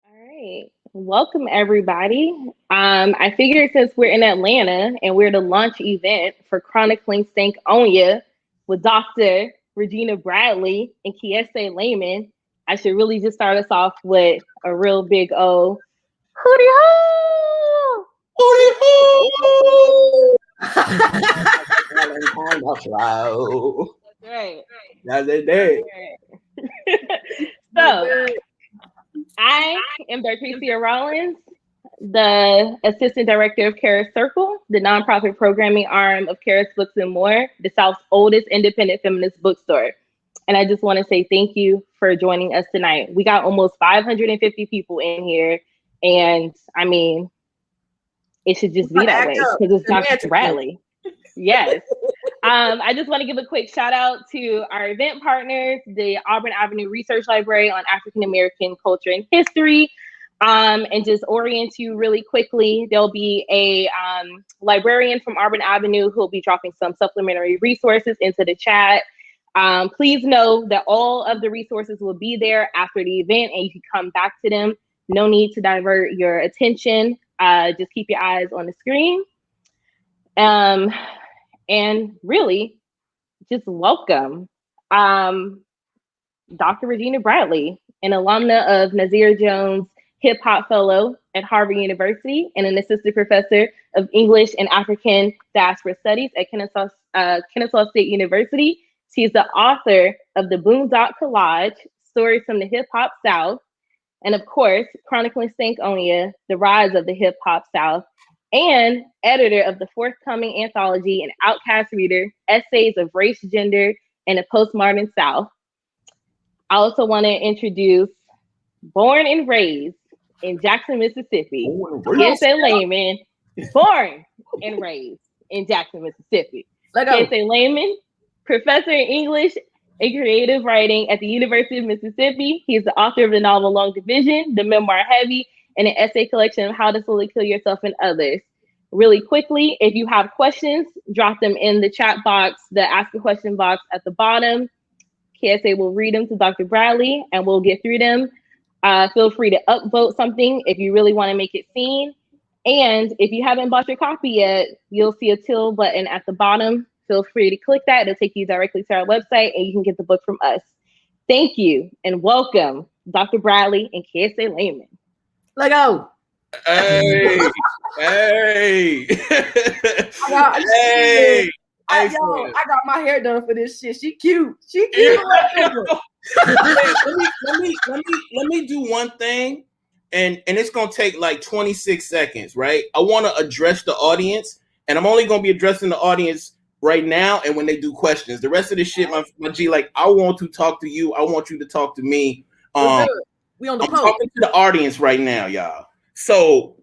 All right. Welcome, everybody. I figured since we're in Atlanta and we're the launch event for Chronicling Stankonia with Dr. Regina Bradley and Kiese Laymon, I should really just start us off with a real big O. Hootie ho! Hootie hoo! That's right. That's it there. So, I am Dartricia Rollins, the Assistant Director of Karis Circle, the nonprofit programming arm of Karis Books and More, the South's oldest independent feminist bookstore. And I just want to say thank you for joining us tonight. We got almost 550 people in here. And I mean, it should just be that way because it's Dr. Bradley. Yes. I just want to give a quick shout out to our event partners, the Auburn Avenue Research Library on African American Culture and History. And just orient you really quickly, there'll be a librarian from Auburn Avenue who'll be dropping some supplementary resources into the chat. Please know that all of the resources will be there after the event and you can come back to them. No need to divert your attention. Just keep your eyes on the screen. And really, just welcome Dr. Regina Bradley, an alumna of Nazir Jones HipHop Fellow at Harvard University and an assistant professor of English and African Diaspora Studies at Kennesaw State University. She's the author of the Boondock Collage, Stories from the Hip Hop South, and of course, Chronicling Stankonia, The Rise of the Hip Hop South, and editor of the forthcoming anthology and Outcast reader, Essays of Race, Gender, and the Postmodern South. I also want to introduce born and raised in Jackson, Mississippi, Kiese Laymon, born and raised in Jackson, Mississippi. Kiese Laymon, professor in English and creative writing at the University of Mississippi. He's the author of the novel Long Division, the memoir Heavy, and an essay collection of How to Slowly Kill Yourself and Others. Really quickly, if you have questions, drop them in the chat box, the ask a question box at the bottom. KSA will read them to Dr. Bradley and we'll get through them. Feel free to upvote something if you really want to make it seen. And if you haven't bought your copy yet, you'll see a till button at the bottom. Feel free to click that. It'll take you directly to our website and you can get the book from us. Thank you and welcome, Dr. Bradley and Kiese Laymon. Let go. Hey, hey, hey. I got my hair done for this shit. She cute. She cute. let me do one thing, and it's gonna take like 26 seconds, right? I want to address the audience, and I'm only gonna be addressing the audience right now. And when they do questions, the rest of this shit, my G, like I want to talk to you. I want you to talk to me. We on the I'm talking to the audience right now, y'all. So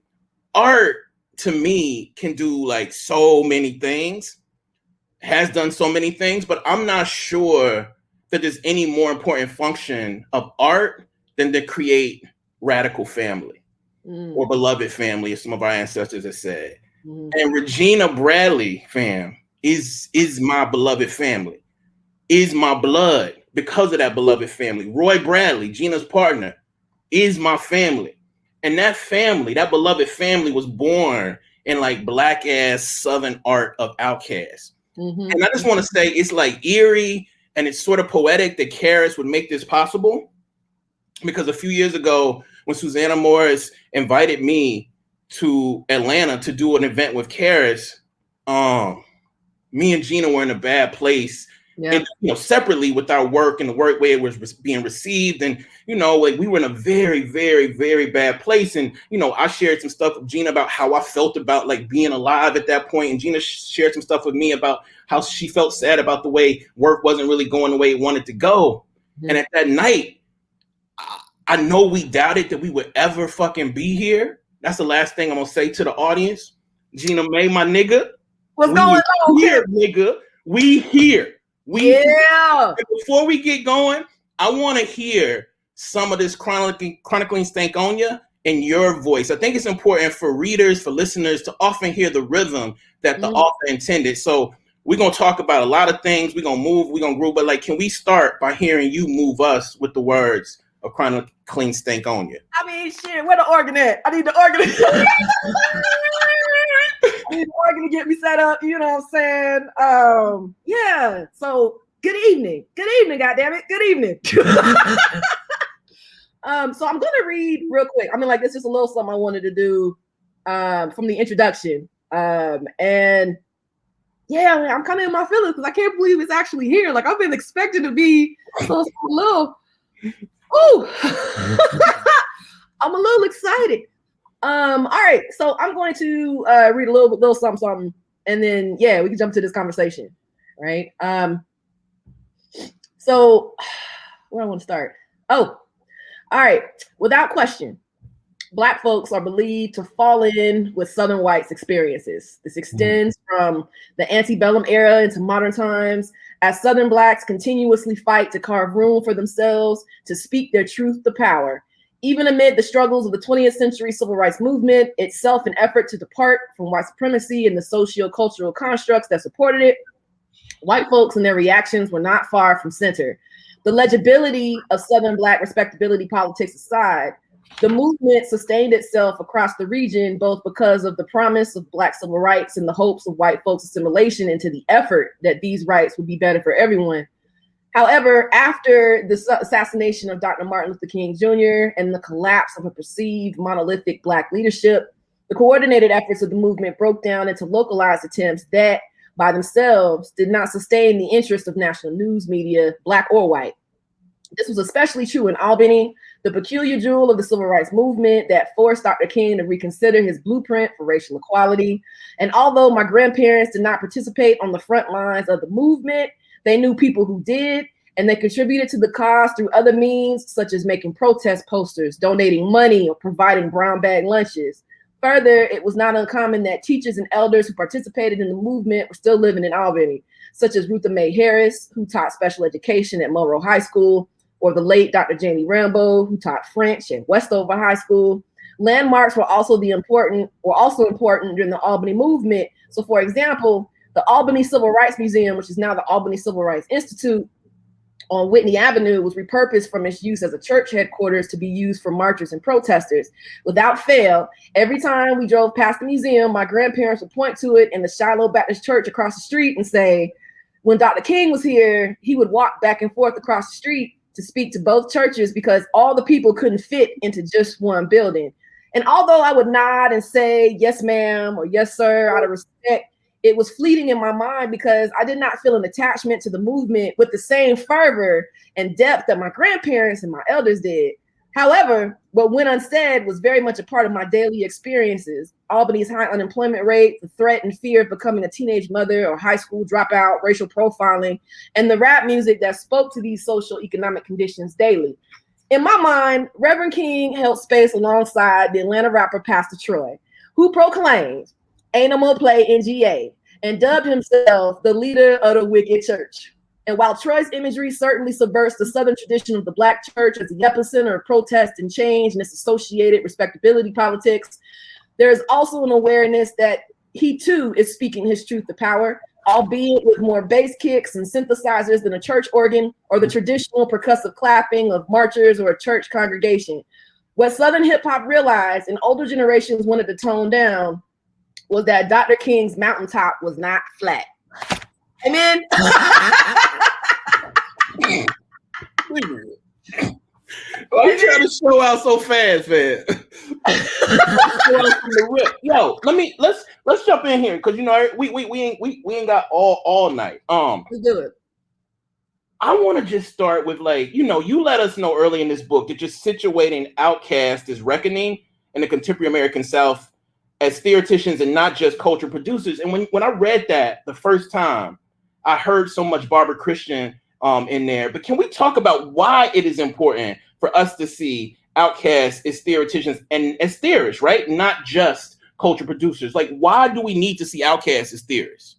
art to me can do like so many things, has done so many things, but I'm not sure that there's any more important function of art than to create radical family or beloved family, as some of our ancestors have said. And Regina Bradley, fam, is my beloved family, is my blood because of that beloved family. Roy Bradley, Gina's partner, is my family. And that family, that beloved family was born in like black ass Southern art of Outkast. And I just want to say it's like eerie and it's sort of poetic that Karis would make this possible. Because a few years ago, when Susanna Morris invited me to Atlanta to do an event with Karis, me and Gina were in a bad place. And, separately with our work and the work way it was being received. And, like we were in a very, very, very bad place. And, I shared some stuff with Gina about how I felt about like being alive at that point. And Gina shared some stuff with me about how she felt sad about the way work wasn't really going the way it wanted to go. And at that night, I know we doubted that we would ever fucking be here. That's the last thing I'm going to say to the audience. Gina May, my nigga. What's going on here, nigga? We here. Before we get going, I want to hear some of this chronicling Stankonia in your voice. I think it's important for readers, for listeners to often hear the rhythm that the author intended. So we're going to talk about a lot of things. We're going to move, we're going to groove. But like, can we start by hearing you move us with the words of Chronicling Stankonia. I mean, shit, where the organ at? I need the organ. I need the organ to get me set up. You know what I'm saying? Yeah. So good evening. Good evening, goddammit. Good evening. So I'm gonna read real quick. I mean, like, this is just a little something I wanted to do from the introduction. And yeah, I'm kind of in my feelings because I can't believe it's actually here. Like, I've been expecting to be so little. Ooh, I'm a little excited. All right, so I'm going to read a little something, and then yeah, we can jump to this conversation, right? So where I want to start? Oh, all right. Without question, Black folks are believed to fall in with Southern whites' experiences. This extends from the antebellum era into modern times, as Southern Blacks continuously fight to carve room for themselves to speak their truth to power. Even amid the struggles of the 20th century civil rights movement, itself an effort to depart from white supremacy and the socio-cultural constructs that supported it, white folks and their reactions were not far from center. The legibility of Southern Black respectability politics aside, the movement sustained itself across the region, both because of the promise of Black civil rights and the hopes of white folks' assimilation into the effort that these rights would be better for everyone. However, after the assassination of Dr. Martin Luther King Jr. and the collapse of a perceived monolithic Black leadership, the coordinated efforts of the movement broke down into localized attempts that, by themselves, did not sustain the interest of national news media, Black or white. This was especially true in Albany, the peculiar jewel of the civil rights movement that forced Dr. King to reconsider his blueprint for racial equality. And although my grandparents did not participate on the front lines of the movement, they knew people who did, and they contributed to the cause through other means, such as making protest posters, donating money, or providing brown bag lunches. Further, it was not uncommon that teachers and elders who participated in the movement were still living in Albany, such as Rutha Mae Harris, who taught special education at Monroe High School, or the late Dr. Janie Rambo, who taught French at Westover High School. Landmarks were also important during the Albany movement. So, for example, the Albany Civil Rights Museum, which is now the Albany Civil Rights Institute on Whitney Avenue, was repurposed from its use as a church headquarters to be used for marchers and protesters. Without fail, every time we drove past the museum, my grandparents would point to it in the Shiloh Baptist Church across the street and say, when Dr. King was here, he would walk back and forth across the street to speak to both churches because all the people couldn't fit into just one building. And although I would nod and say, yes, ma'am, or yes, sir, out of respect, it was fleeting in my mind because I did not feel an attachment to the movement with the same fervor and depth that my grandparents and my elders did. However, what went unsaid was very much a part of my daily experiences. Albany's high unemployment rate, the threat and fear of becoming a teenage mother or high school dropout, racial profiling, and the rap music that spoke to these social economic conditions daily. In my mind, Reverend King held space alongside the Atlanta rapper Pastor Troy, who proclaimed, "Ain't no more play NGA," and dubbed himself the leader of the wicked church. And while Troy's imagery certainly subverts the Southern tradition of the Black church as the epicenter of protest and change and its associated respectability politics, there is also an awareness that he too is speaking his truth to power, albeit with more bass kicks and synthesizers than a church organ or the traditional percussive clapping of marchers or a church congregation. What Southern hip hop realized and older generations wanted to tone down was that Dr. King's mountaintop was not flat. Amen. Why you trying to show out so fast, man? Yo, let's jump in here because you know we ain't got all night. Let's do it. I want to just start with you let us know early in this book that you're situating Outkast as reckoning in the contemporary American South as theoreticians and not just culture producers. And when I read that the first time, I heard so much Barbara Christian in there. But can we talk about why it is important for us to see Outkast as theoreticians and as theorists, right? Not just culture producers. Like, why do we need to see Outkast as theorists?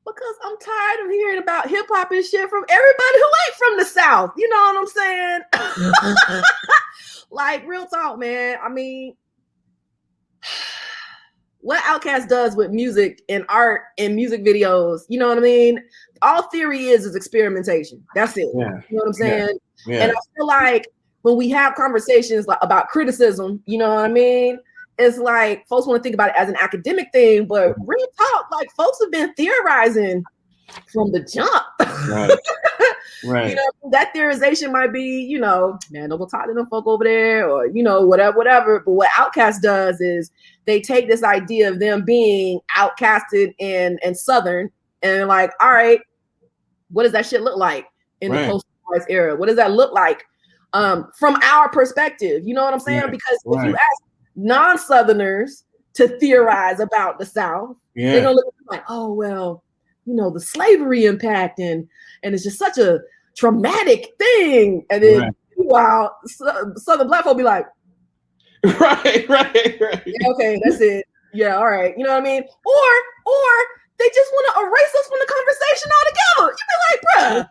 Because I'm tired of hearing about hip hop and shit from everybody who ain't from the South. You know what I'm saying? Like, real talk, man. I mean, what Outkast does with music and art and music videos, you know what I mean? All theory is experimentation. That's it. Yeah. You know what I'm saying? Yeah. And I feel like when we have conversations like about criticism, you know what I mean? It's like folks want to think about it as an academic thing, but real talk, like folks have been theorizing from the jump. Right. Right. You know, that theorization might be, you know, man, don't go talk to them folk over there, or, you know, whatever. But what Outkast does is they take this idea of them being outcasted and Southern, and they're like, all right, what does that shit look like in the post-Rice era? What does that look like from our perspective? You know what I'm saying? Because if you ask non-Southerners to theorize about the South, they're gonna look like, oh, well, you know, the slavery impact, and it's just such a traumatic thing. And then while Southern Black folk be like, right. Yeah, okay, that's it. Yeah, all right. You know what I mean? Or they just want to erase us from the conversation altogether. You be like,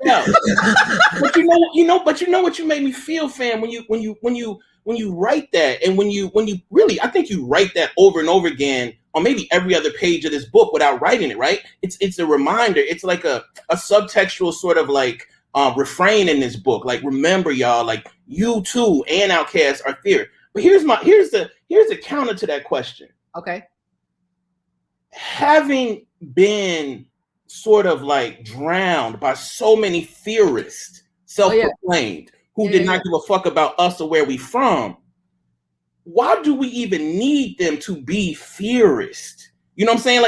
bruh. But you know what you made me feel, fam, when you write that, and when you really, I think you write that over and over again on maybe every other page of this book without writing it, right? It's a reminder. It's like a subtextual sort of like refrain in this book. Like, remember, y'all, like, you too and Outkast are theory. But here's the counter to that question. Okay. Having been sort of like drowned by so many theorists, self-proclaimed, who did not give a fuck about us or where we from, why do we even need them to be theorists? You know what I'm saying?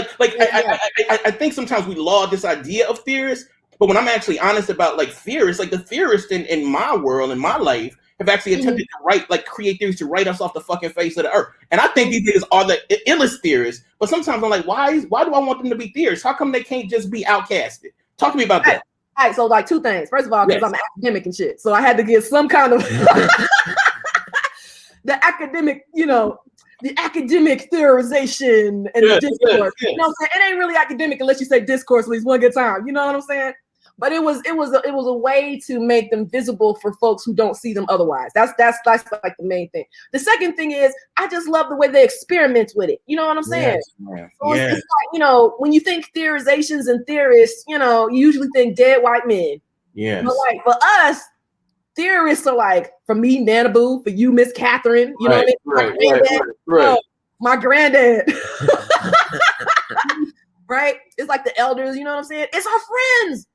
I think sometimes we laud this idea of theorists, but when I'm actually honest about like theorists, like the theorists in my world, in my life, have actually attempted to create theories to write us off the fucking face of the earth. And I think these niggas are the illest theorists, but sometimes I'm like, why do I want them to be theorists? How come they can't just be outcasted? Talk to me about that. All right, so like two things. First of all, because I'm academic and shit, so I had to give some kind of the academic, you know, the academic theorization and the discourse. You know what I'm saying? It ain't really academic unless you say discourse at least one good time. You know what I'm saying? But it was a way to make them visible for folks who don't see them otherwise. That's like the main thing. The second thing is I just love the way they experiment with it. You know what I'm saying? So it's like, you know, when you think theorizations and theorists, you know, you usually think dead white men. Yeah. But like for us, theorists are like, for me, Nana Boo, for you, Miss Catherine. You know what I mean? Right. My granddad. Right? It's like the elders. You know what I'm saying? It's our friends.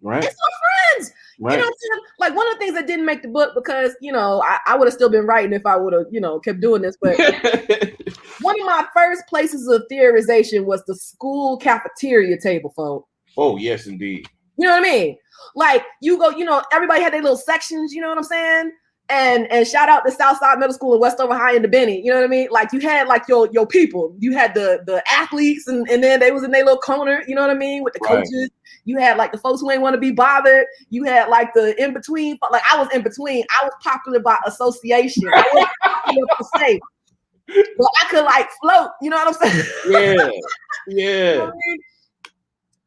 Right. It's our friends. Right. You know what I'm saying? Like one of the things that didn't make the book because, you know, I would have still been writing if I would have, you know, kept doing this. But one of my first places of theorization was the school cafeteria table, folks. Oh, yes, indeed. You know what I mean? Like you go, you know, everybody had their little sections, you know what I'm saying? And shout out to Southside Middle School and Westover High and the Benny, you know what I mean? Like you had like your people, you had the athletes and then they was in their little corner, you know what I mean? With the coaches. You had like the folks who ain't want to be bothered. You had like the in between. Like I was in between. I was popular by association. I wasn't popular per se, but I could like float. You know what I'm saying? Yeah. You know what I mean?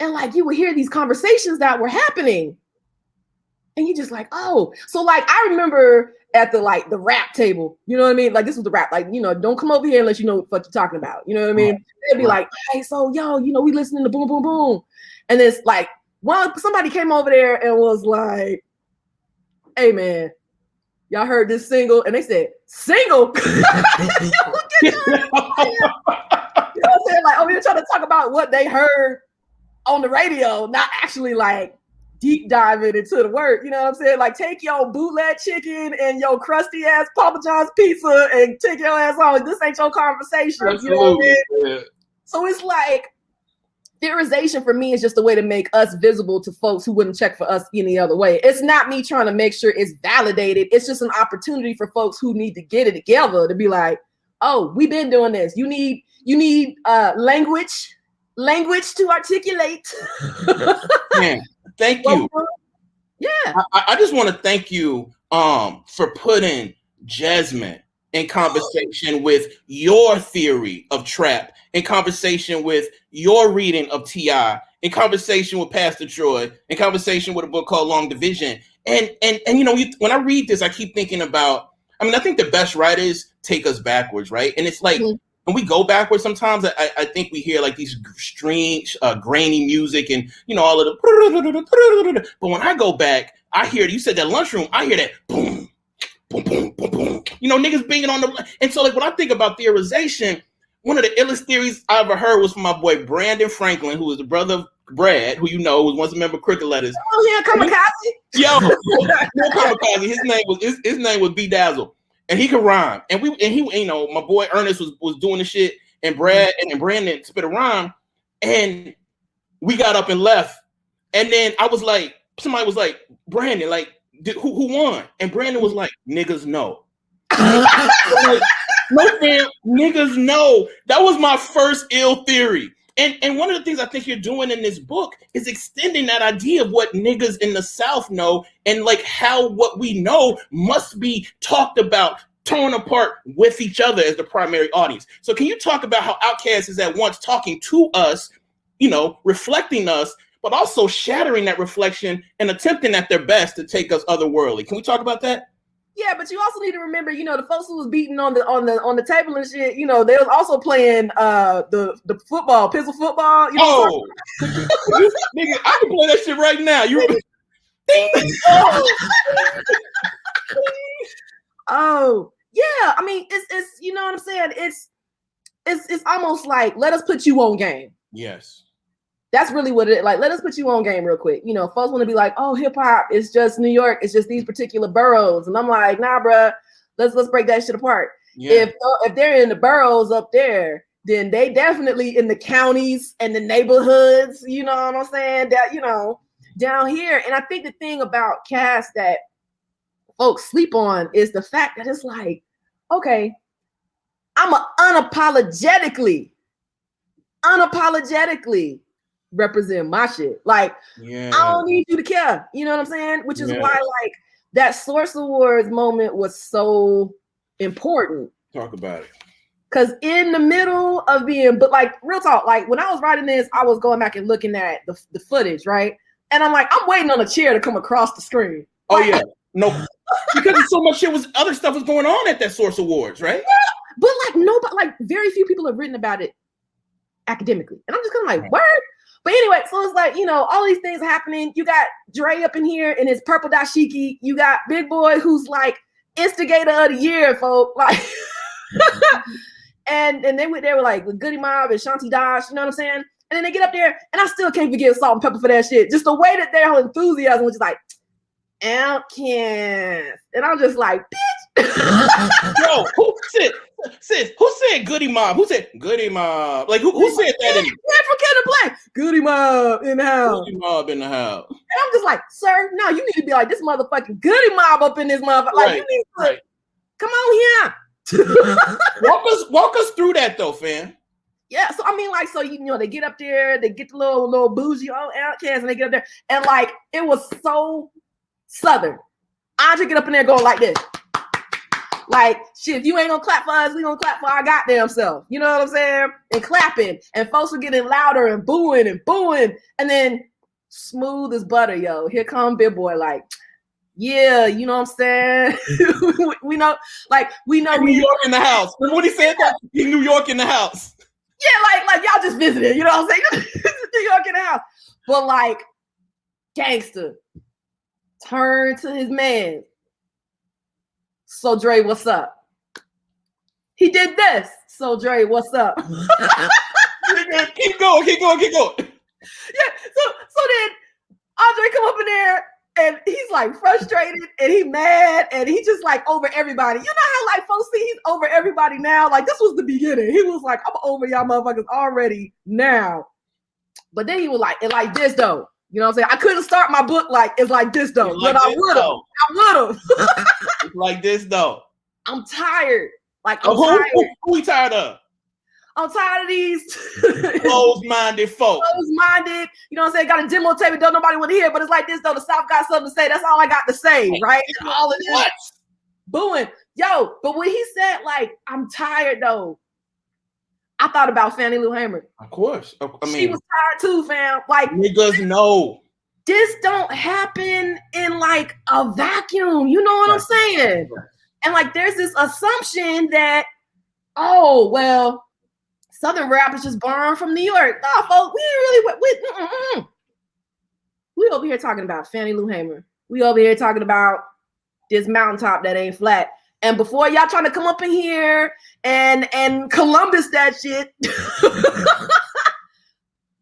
And like you would hear these conversations that were happening, and you just like, oh, so like I remember at the rap table. You know what I mean? Like this was the rap. Like, you know, don't come over here unless you know what the fuck you're talking about. You know what I mean? They'd be like, hey, so yo, you know, we listening to boom, boom, boom. And it's like, somebody came over there and was like, hey, man, y'all heard this single? And they said, single? You know what I'm saying? Like, we're trying to talk about what they heard on the radio, not actually like deep diving into the word. You know what I'm saying? Like, take your bootleg chicken and your crusty ass Papa John's pizza and take your ass on. This ain't your conversation. Absolutely. You know what I mean? Yeah. So it's like, theorization for me is just a way to make us visible to folks who wouldn't check for us any other way. It's not me trying to make sure it's validated. It's just an opportunity for folks who need to get it together to be like, oh, we've been doing this. You need language to articulate. Man, thank you. Yeah. I just want to thank you for putting Jesmyn in conversation with your theory of trap, in conversation with your reading of T.I., in conversation with Pastor Troy, in conversation with a book called Long Division. And you know, when I read this, I keep thinking about, I mean, I think the best writers take us backwards, right? And it's like, when we go backwards sometimes, I think we hear like these strange, grainy music and, you know, all of the, but when I go back, I hear, you said that lunchroom, I hear that boom, boom, boom, boom, boom. You know, niggas banging on the. And so, like, when I think about theorization, one of the illest theories I ever heard was from my boy Brandon Franklin, who is the brother of Brad, who you know was once a member of Cricket Letters. Oh yeah, kamikaze. Yo, no kamikaze. His name was B Dazzle, and he could rhyme. And he, you know, my boy Ernest was doing the shit, and Brad and Brandon spit a rhyme, and we got up and left. And then I was like, somebody was like, Brandon, like, who won? And Brandon was like, niggas know. Like, no, fam, niggas know. That was my first ill theory. And one of the things I think you're doing in this book is extending that idea of what niggas in the South know, and like how what we know must be talked about, torn apart with each other as the primary audience. So can you talk about how Outkast is at once talking to us, you know, reflecting us, but also shattering that reflection and attempting at their best to take us otherworldly? Can we talk about that? Yeah, but you also need to remember, you know, the folks who was beating on the table and shit, you know, they was also playing the football, pistol football. You know nigga, I can play that shit right now. You oh yeah, I mean it's you know what I'm saying? It's almost like, let us put you on game. Yes. That's really what it is. Like, let us put you on game real quick. You know, folks want to be like, oh, hip hop is just New York. It's just these particular boroughs. And I'm like, nah, bruh, let's break that shit apart. Yeah. If they're in the boroughs up there, then they definitely in the counties and the neighborhoods, you know what I'm saying? That, you know, down here. And I think the thing about Cast that folks sleep on is the fact that it's like, okay, I'm unapologetically represent my shit. Like, I don't need you to care. You know what I'm saying? Which is why, like, that Source Awards moment was so important. Talk about it. Because in the middle of being, but like, real talk, like when I was writing this, I was going back and looking at the footage, right? And I'm like, I'm waiting on a chair to come across the screen. Oh, like, yeah. No, because there's so much shit other stuff was going on at that Source Awards, right? Yeah, but like nobody, like very few people have written about it academically. And I'm just kind of like, word? But anyway, so it's like, you know, all these things happening. You got Dre up in here in his purple dashiki. You got Big Boy, who's like instigator of the year, folks. Like, and they went there with like the Goody Mob and Shanti Dash, you know what I'm saying? And then they get up there, and I still can't forget Salt and Pepper for that shit. Just the way that their whole enthusiasm was just like, Outcast. And I'm just like, bitch. Yo, who said Goody Mob? Who said Goody Mob? Like, who said that? Yeah, from Kid Black. Goody Mob in the house. Goody Mob in the house. And I'm just like, sir, no, you need to be like this motherfucking Goody Mob up in this motherfucker. Like, you need to come on here. walk us through that though, fam. Yeah, so I mean, like, so you know, they get up there, they get the little bougie old Outkast, and they get up there, and like, it was so Southern. Andre get up in there going like this. Like, shit, if you ain't gonna clap for us, we gonna clap for our goddamn self. You know what I'm saying? And clapping. And folks were getting louder and booing. And then smooth as butter, yo. Here come Big Boy, like, yeah, you know what I'm saying? we know. New York in the house. Remember when he said that? New York in the house. Yeah, like y'all just visited, you know what I'm saying? New York in the house. But like, gangster. Turn to his man. So Dre, what's up? He did this. So Dre, what's up? keep going. Yeah. So then Andre come up in there and he's like frustrated and he mad and he just like over everybody. You know how like folks see he's over everybody now? Like this was the beginning. He was like, I'm over y'all motherfuckers already now. But then he was like, it's like this though. You know what I'm saying? I couldn't start my book like it's like this though, but I would have. I would have. It's like this though. I'm tired. Like I'm tired. Who we tired of? I'm tired of these closed-minded folks. Closed-minded. You know what I'm saying? Got a demo tape and don't nobody want to hear, but it's like this though. The South got something to say. That's all I got to say, right? All of this. What? Booing. Yo, but when he said like, I'm tired though, I thought about Fannie Lou Hamer. Of course. I mean, she was tired too, fam. Like niggas know. This don't happen in like a vacuum. You know what I'm saying? And like there's this assumption that, oh, well, Southern rap is just born from New York. No, folks, we over here talking about Fannie Lou Hamer. We over here talking about this mountaintop that ain't flat. And before y'all trying to come up in here and Columbus that shit,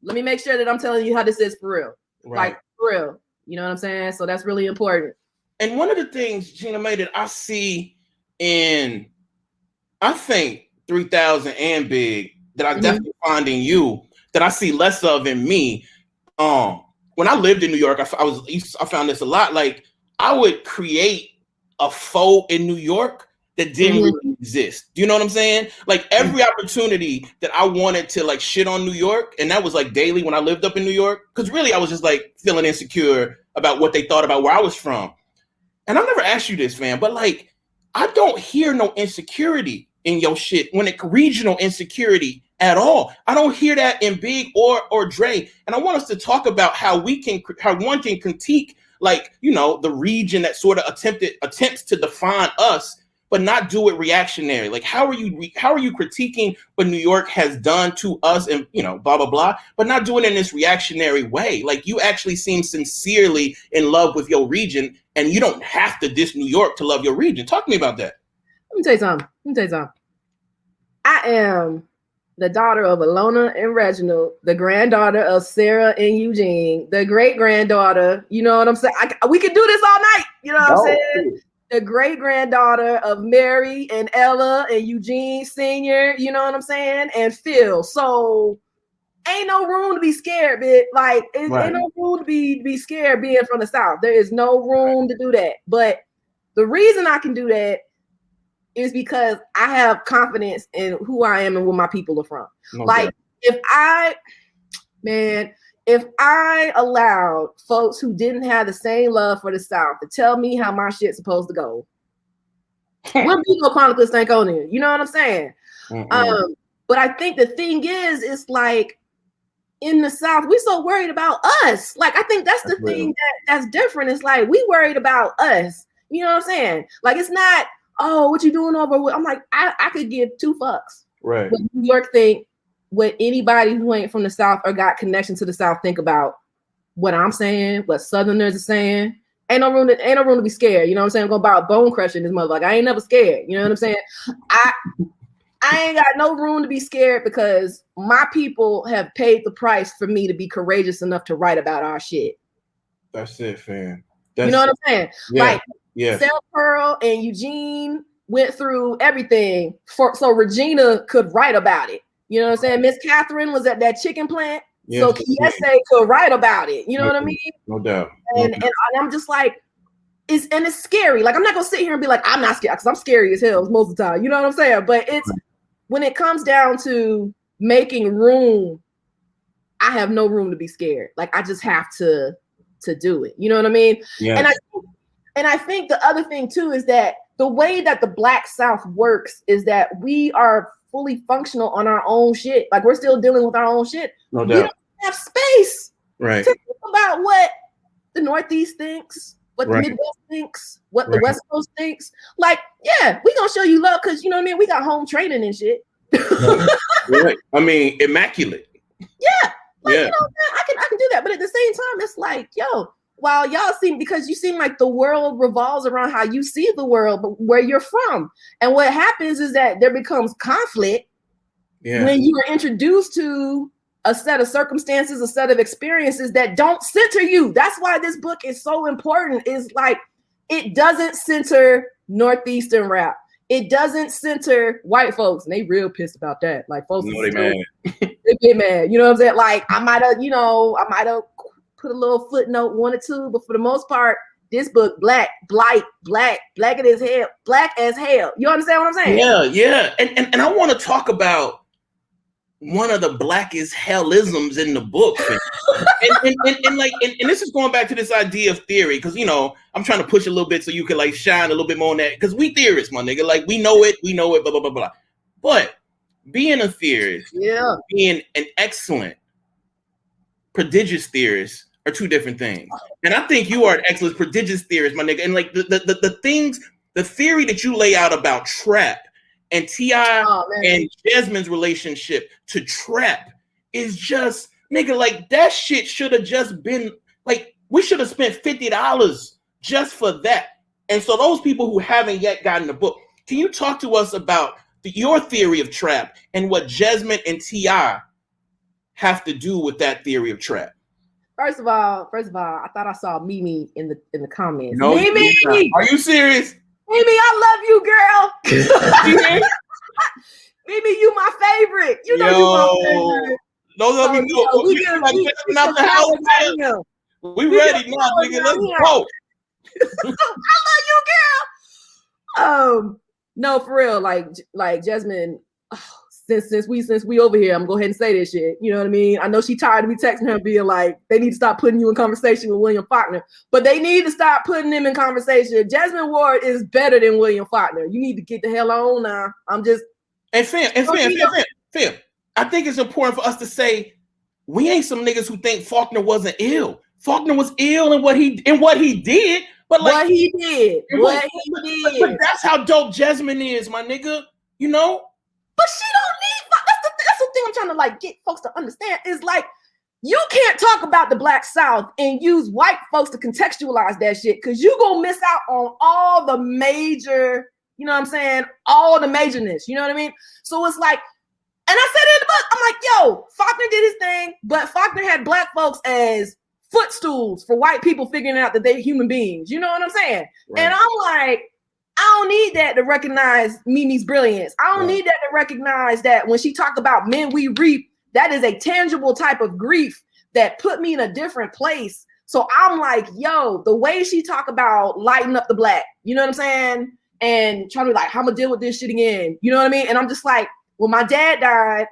let me make sure that I'm telling you how this is for real. Right. Like for real. You know what I'm saying? So that's really important. And one of the things, Gina May, that I see in, I think 3000 and Big, that I definitely find in you, that I see less of in me. When I lived in New York, I found this a lot. Like I would create a faux in New York that didn't really exist. Do you know what I'm saying? Like every opportunity that I wanted to like shit on New York, and that was like daily when I lived up in New York, because really I was just like feeling insecure about what they thought about where I was from. And I've never asked you this, fam, but like I don't hear no insecurity in your shit when it regional insecurity at all. I don't hear that in Big or Dre. And I want us to talk about how one can critique, like, you know, the region that sort of attempts to define us, but not do it reactionary. Like, how are you critiquing what New York has done to us and, you know, blah, blah, blah, but not doing it in this reactionary way? Like, you actually seem sincerely in love with your region, and you don't have to diss New York to love your region. Talk to me about that. Let me tell you something. I am the daughter of Alona and Reginald, the granddaughter of Sarah and Eugene, the great-granddaughter, you know what I'm saying? We could do this all night, you know what I'm saying? The great-granddaughter of Mary and Ella and Eugene Sr., you know what I'm saying? And Phil. So ain't no room to be scared, bitch. Like, ain't no room to be scared being from the South. There is no room to do that. But the reason I can do that is because I have confidence in who I am and where my people are from. Okay. Like, if I allowed folks who didn't have the same love for the South to tell me how my shit's supposed to go, we'll be no Chronicling Stankonia. You know what I'm saying? But I think the thing is, it's like in the South, we're so worried about us. Like, I think that's the thing that's different. It's like we worried about us. You know what I'm saying? Like, it's not, oh, what you doing over with? I'm like, I could give two fucks. Right. What New York think, what anybody who ain't from the South or got connection to the South think about what I'm saying, what Southerners are saying. Ain't no room to be scared. You know what I'm saying? I'm going about bone crushing this mother. Like, I ain't never scared. You know what I'm saying? I ain't got no room to be scared because my people have paid the price for me to be courageous enough to write about our shit. That's it, fam. You know what I'm saying? Yeah. Like, Sarah Pearl and Eugene went through everything so Regina could write about it. You know what I'm saying? Miss Catherine was at that chicken plant, so Kiese could write about it. You know what I mean? No doubt. And I'm just like, it's scary. Like, I'm not gonna sit here and be like, I'm not scared, because I'm scary as hell most of the time. You know what I'm saying? But it's when it comes down to making room, I have no room to be scared. Like, I just have to do it. You know what I mean? Yeah. And I think the other thing too is that the way that the Black South works is that we are fully functional on our own shit. Like, we're still dealing with our own shit. No doubt. We don't have space to think about what the Northeast thinks, what the Midwest thinks, what the West Coast thinks. Like, yeah, we gonna show you love because, you know what I mean? We got home training and shit. I mean, immaculate. Yeah. Like, you know, I can do that. But at the same time, it's like, yo, while y'all because you seem like the world revolves around how you see the world, but where you're from. And what happens is that there becomes conflict when you are introduced to a set of circumstances, a set of experiences that don't center you. That's why this book is so important. Is like, it doesn't center Northeastern rap. It doesn't center white folks, and they real pissed about that. Like, folks, they mad. They get mad. You know what I'm saying? Like, I might have put a little footnote, one or two, but for the most part, this book, black as hell. You understand what I'm saying? Yeah. And I want to talk about one of the blackest hellisms in the book. and this is going back to this idea of theory, because, you know, I'm trying to push a little bit so you can like shine a little bit more on that, because we theorists, my nigga. Like, we know it, blah, blah, blah, blah. But being a theorist, being an excellent, prodigious theorist are two different things. And I think you are an excellent, prodigious theorist, my nigga. And like the things, the theory that you lay out about trap and T.I. and Jesmyn's relationship to trap is just, nigga, like, that shit should have just been, like, we should have spent $50 just for that. And so those people who haven't yet gotten the book, can you talk to us about your theory of trap and what Jesmyn and T.I. have to do with that theory of trap? First of all, I thought I saw Mimi in the comments. No, Mimi, are you serious? Mimi, I love you, girl. Mimi, you my favorite. You know you my favorite. Those of you know, we ready now, nigga. Let's go. I love you, girl. No, for real. Like Jesmyn. Since we over here, I'm gonna go ahead and say this shit. You know what I mean? I know she tired of me texting her being like, they need to stop putting you in conversation with William Faulkner, but they need to stop putting him in conversation. Jesmyn Ward is better than William Faulkner. You need to get the hell on now. I'm just fam. I think it's important for us to say we ain't some niggas who think Faulkner wasn't ill. Faulkner was ill in what he did, but like what he did. But that's how dope Jesmyn is, my nigga. You know. But she don't need. That's the thing I'm trying to like get folks to understand is like you can't talk about the Black South and use white folks to contextualize that shit because you gonna miss out on all the major, you know what I'm saying, all the majorness. You know what I mean? So it's like, and I said it in the book. I'm like, yo, Faulkner did his thing, but Faulkner had Black folks as footstools for white people figuring out that they're human beings. You know what I'm saying? Right. And I'm like, I don't need that to recognize Mimi's brilliance. I don't need that to recognize that when she talk about men we reap, that is a tangible type of grief that put me in a different place. So I'm like, yo, the way she talk about lighting up the Black, you know what I'm saying? And trying to be like, how I'm gonna deal with this shit again. You know what I mean? And I'm just like, when my dad died,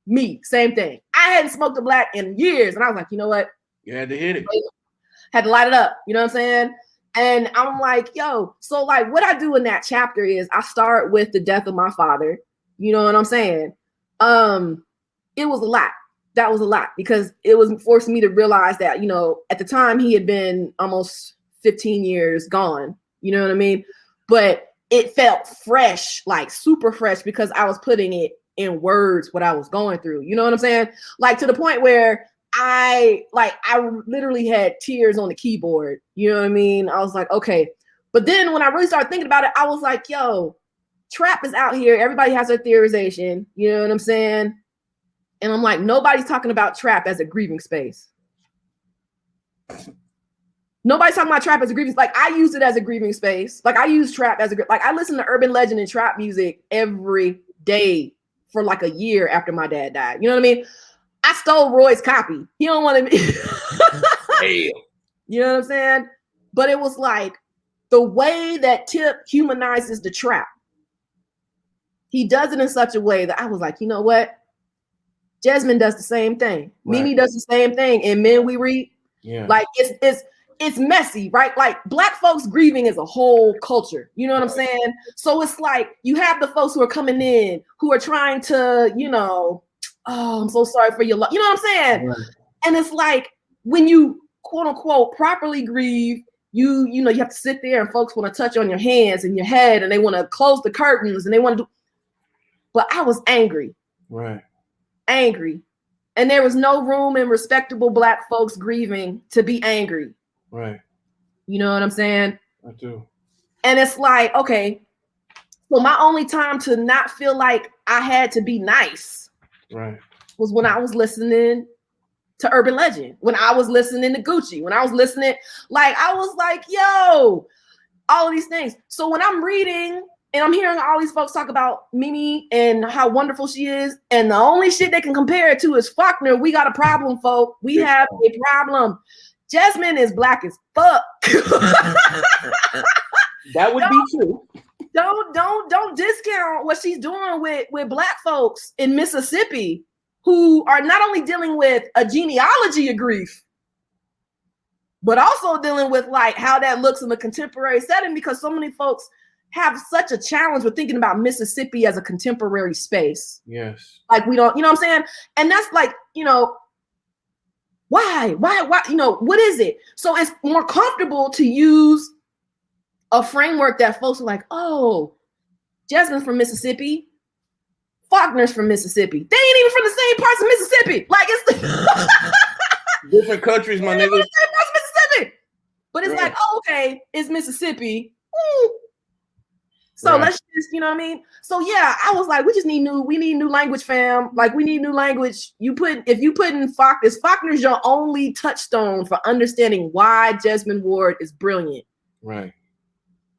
me, same thing. I hadn't smoked a Black in years. And I was like, you know what? You had to hit it. Had to light it up. You know what I'm saying? And I'm like, yo, so like what I do in that chapter is I start with the death of my father. You know what I'm saying? It was a lot. That was a lot because it was forcing me to realize that, you know, at the time he had been almost 15 years gone. You know what I mean? But it felt fresh, like super fresh because I was putting it in words, what I was going through. You know what I'm saying? Like to the point where I literally had tears on the keyboard. You know what I mean? I was like, okay. But then when I really started thinking about it, I was like, yo, trap is out here. Everybody has their theorization. You know what I'm saying? And I'm like, nobody's talking about trap as a grieving space. Nobody's talking about trap as a grieving. Like I use it as a grieving space. Like I use trap as like I listen to urban legend and trap music every day for like a year after my dad died. You know what I mean? I stole Roy's copy. He don't want to be. You know what I'm saying? But it was like the way that Tip humanizes the trap. He does it in such a way that I was like, you know what? Jesmyn does the same thing. Right. Mimi does the same thing. And Men We Read. Yeah. Like it's messy, right? Like Black folks grieving is a whole culture. You know what I'm saying? So it's like you have the folks who are coming in who are trying to, you know, oh, I'm so sorry for your love. You know what I'm saying? Right. And it's like when you quote unquote properly grieve, you know, you have to sit there and folks want to touch on your hands and your head and they want to close the curtains and they want to do. But I was angry. Right. Angry. And there was no room in respectable Black folks grieving to be angry. Right. You know what I'm saying? I do. And it's like, okay, so my only time to not feel like I had to be nice was when I was listening to Urban Legend, when I was listening to Gucci, when I was listening, like, I was like, yo, all of these things. So when I'm reading and I'm hearing all these folks talk about Mimi and how wonderful she is, and the only shit they can compare it to is Faulkner, we got a problem, folk. We have a problem. Jesmyn is Black as fuck. That would be true. Don't discount what she's doing with Black folks in Mississippi who are not only dealing with a genealogy of grief, but also dealing with like how that looks in the contemporary setting, because so many folks have such a challenge with thinking about Mississippi as a contemporary space. Yes. Like we don't, you know what I'm saying? And that's like, you know, why, you know, what is it? So it's more comfortable to use a framework that folks are like, oh, Jesmyn's from Mississippi, Faulkner's from Mississippi. They ain't even from the same parts of Mississippi. Like it's different countries, my nigga. Mississippi. But it's like, oh, okay, it's Mississippi. So let's just, you know what I mean? So yeah, I was like, we need new language, fam. Like we need new language. If you put in Faulkner's your only touchstone for understanding why Jesmyn Ward is brilliant. Right.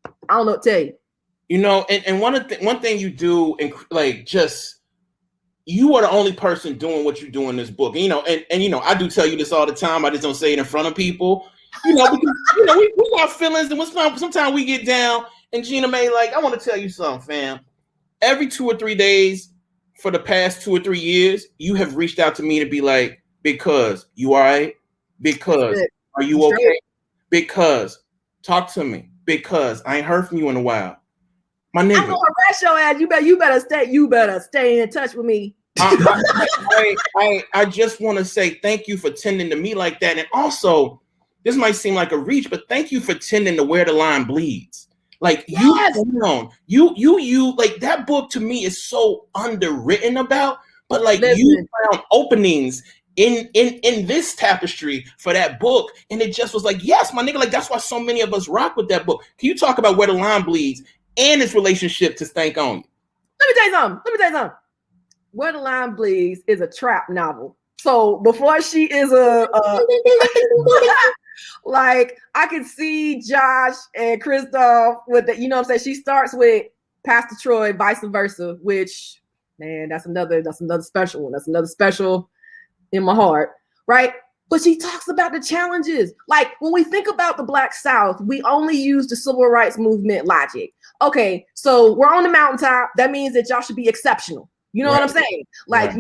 I don't know what to tell you. You know, and one thing you do, and like just you are the only person doing what you do in this book. And, you know, and you know, I do tell you this all the time. I just don't say it in front of people. You know, because you know, we got feelings, and sometimes we get down. And Gina May, like, I want to tell you something, fam. Every 2 or 3 days for the past 2 or 3 years, you have reached out to me to be like, because you all right? Because are you okay? Because talk to me. Because I ain't heard from you in a while. My nigga. I'm gonna harass your ass. You better stay in touch with me. I just want to say thank you for tending to me like that. And also, this might seem like a reach, but thank you for tending to where the line bleeds. Like you like that book to me is so underwritten about, but like you found openings in this tapestry for that book, and it just was like, yes, my nigga, like that's why so many of us rock with that book. Can you talk about where the line bleeds and its relationship to Stankonia? Let me tell you something. Where the Line Bleeds is a trap novel. So before she is like I can see Josh and Christoph with the, you know what I'm saying? She starts with Pastor Troy, vice versa, which, man, that's another special one. That's another special in my heart, right? But she talks about the challenges. Like when we think about the Black South, we only use the civil rights movement logic. Okay, so we're on the mountaintop. That means that y'all should be exceptional. You know what I'm saying? Like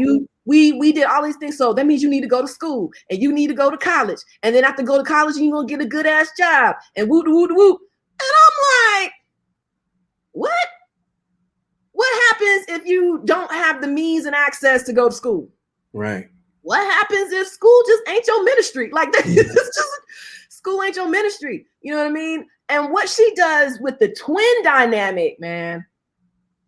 we did all these things. So that means you need to go to school and you need to go to college. And then after go to college, you're going to get a good ass job and woo. And I'm like, what? What happens if you don't have the means and access to go to school? Right. What happens if school just ain't your ministry? Like that, it's just school ain't your ministry. You know what I mean? And what she does with the twin dynamic, man,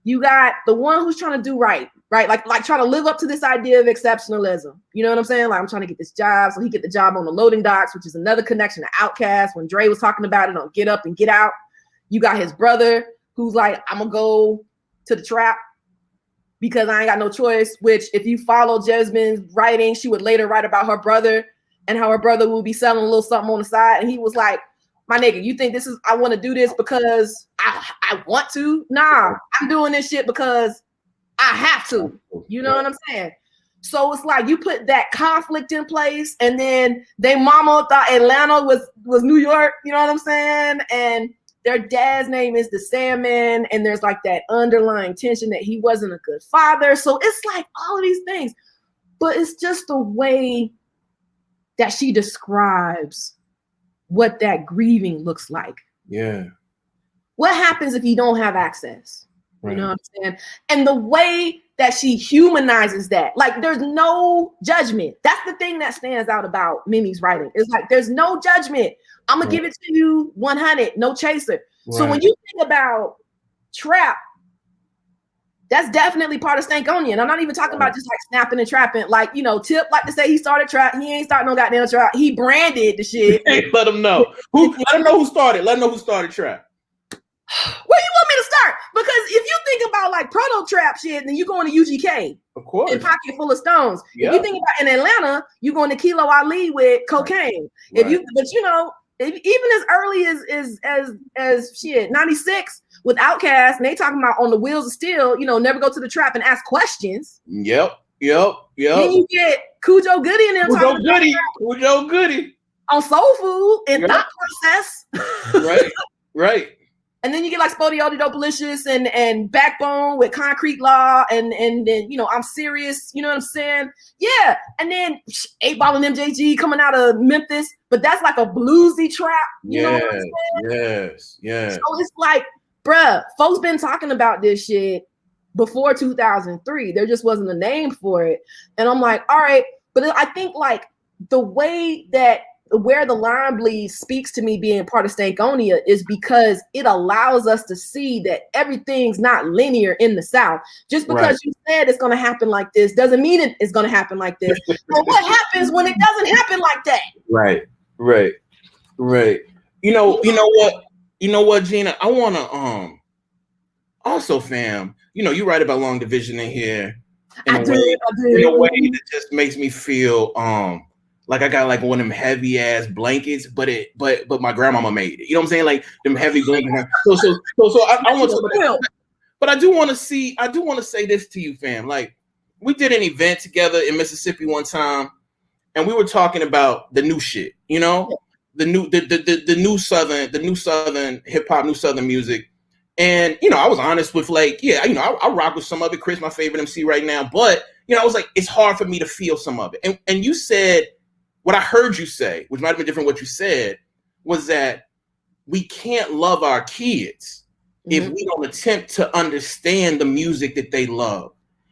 you got the one who's trying to do right? Like trying to live up to this idea of exceptionalism. You know what I'm saying? Like I'm trying to get this job. So he get the job on the loading docks, which is another connection to Outkast. When Dre was talking about it on Get Up and Get Out, you got his brother who's like, I'm gonna go to the trap because I ain't got no choice, which if you follow Jesmyn's writing, she would later write about her brother and how her brother will be selling a little something on the side. And he was like, my nigga, you think I want to do this because I want to? Nah, I'm doing this shit because I have to. You know what I'm saying? So it's like you put that conflict in place, and then they mama thought Atlanta was New York. You know what I'm saying? And their dad's name is the Sandman, and there's like that underlying tension that he wasn't a good father. So it's like all of these things, but it's just the way that she describes what that grieving looks like. Yeah. What happens if you don't have access? Right. You know what I'm saying? And the way that she humanizes that, like there's no judgment. That's the thing that stands out about Mimi's writing. It's like there's no judgment. I'm gonna give it to you 100, no chaser. Right. So when you think about trap, that's definitely part of Stankonia. And I'm not even talking about just like snapping and trapping. Like, you know, Tip like to say he started trap. He ain't starting no goddamn trap. He branded the shit. Hey, let him know. Let him know who started. Let him know who started trap. Where you want me to start? Because if you think about like proto trap shit, then you going to UGK. Of course. In Pocket Full of Stones. If you think about in Atlanta, you going to Kilo Ali with Cocaine. Right. But you know, even as early as shit, 96 with Outkast, and they talking about on the wheels of steel, you know, never go to the trap and ask questions. Yep. Then you get Cujo Goody and them Cujo Goody on Soul Food and Thought Process. Right. And then you get like Spodio Dopalicious and Backbone with Concrete Law and then, you know, I'm Serious, you know what I'm saying? Yeah. And then 8 Ball and MJG coming out of Memphis, but that's like a bluesy trap. You know what I'm saying? Yes. So it's like, bruh, folks been talking about this shit before 2003. There just wasn't a name for it. And I'm like, all right. But I think like the way that Where the Line Bleeds speaks to me being part of Stankonia is because it allows us to see that everything's not linear in the South. Just because you said it's going to happen like this doesn't mean it's going to happen like this. But what happens when it doesn't happen like that? Right. You know what? you know what, Gina? I wanna also, fam, you know, you write about long division in here in a way that just makes me feel like I got like one of them heavy ass blankets, but my grandmama made it. You know what I'm saying? Like them heavy blankets. So I want to, but I do want to say this to you, fam. Like we did an event together in Mississippi one time, and we were talking about the new shit, you know, the new southern hip hop, new southern music. And, you know, I was honest with like, yeah, you know, I rock with some of it. Chris, my favorite MC right now. But, you know, I was like, it's hard for me to feel some of it. And you said, what I heard you say, which might have been different what you said, was that we can't love our kids if we don't attempt to understand the music that they love.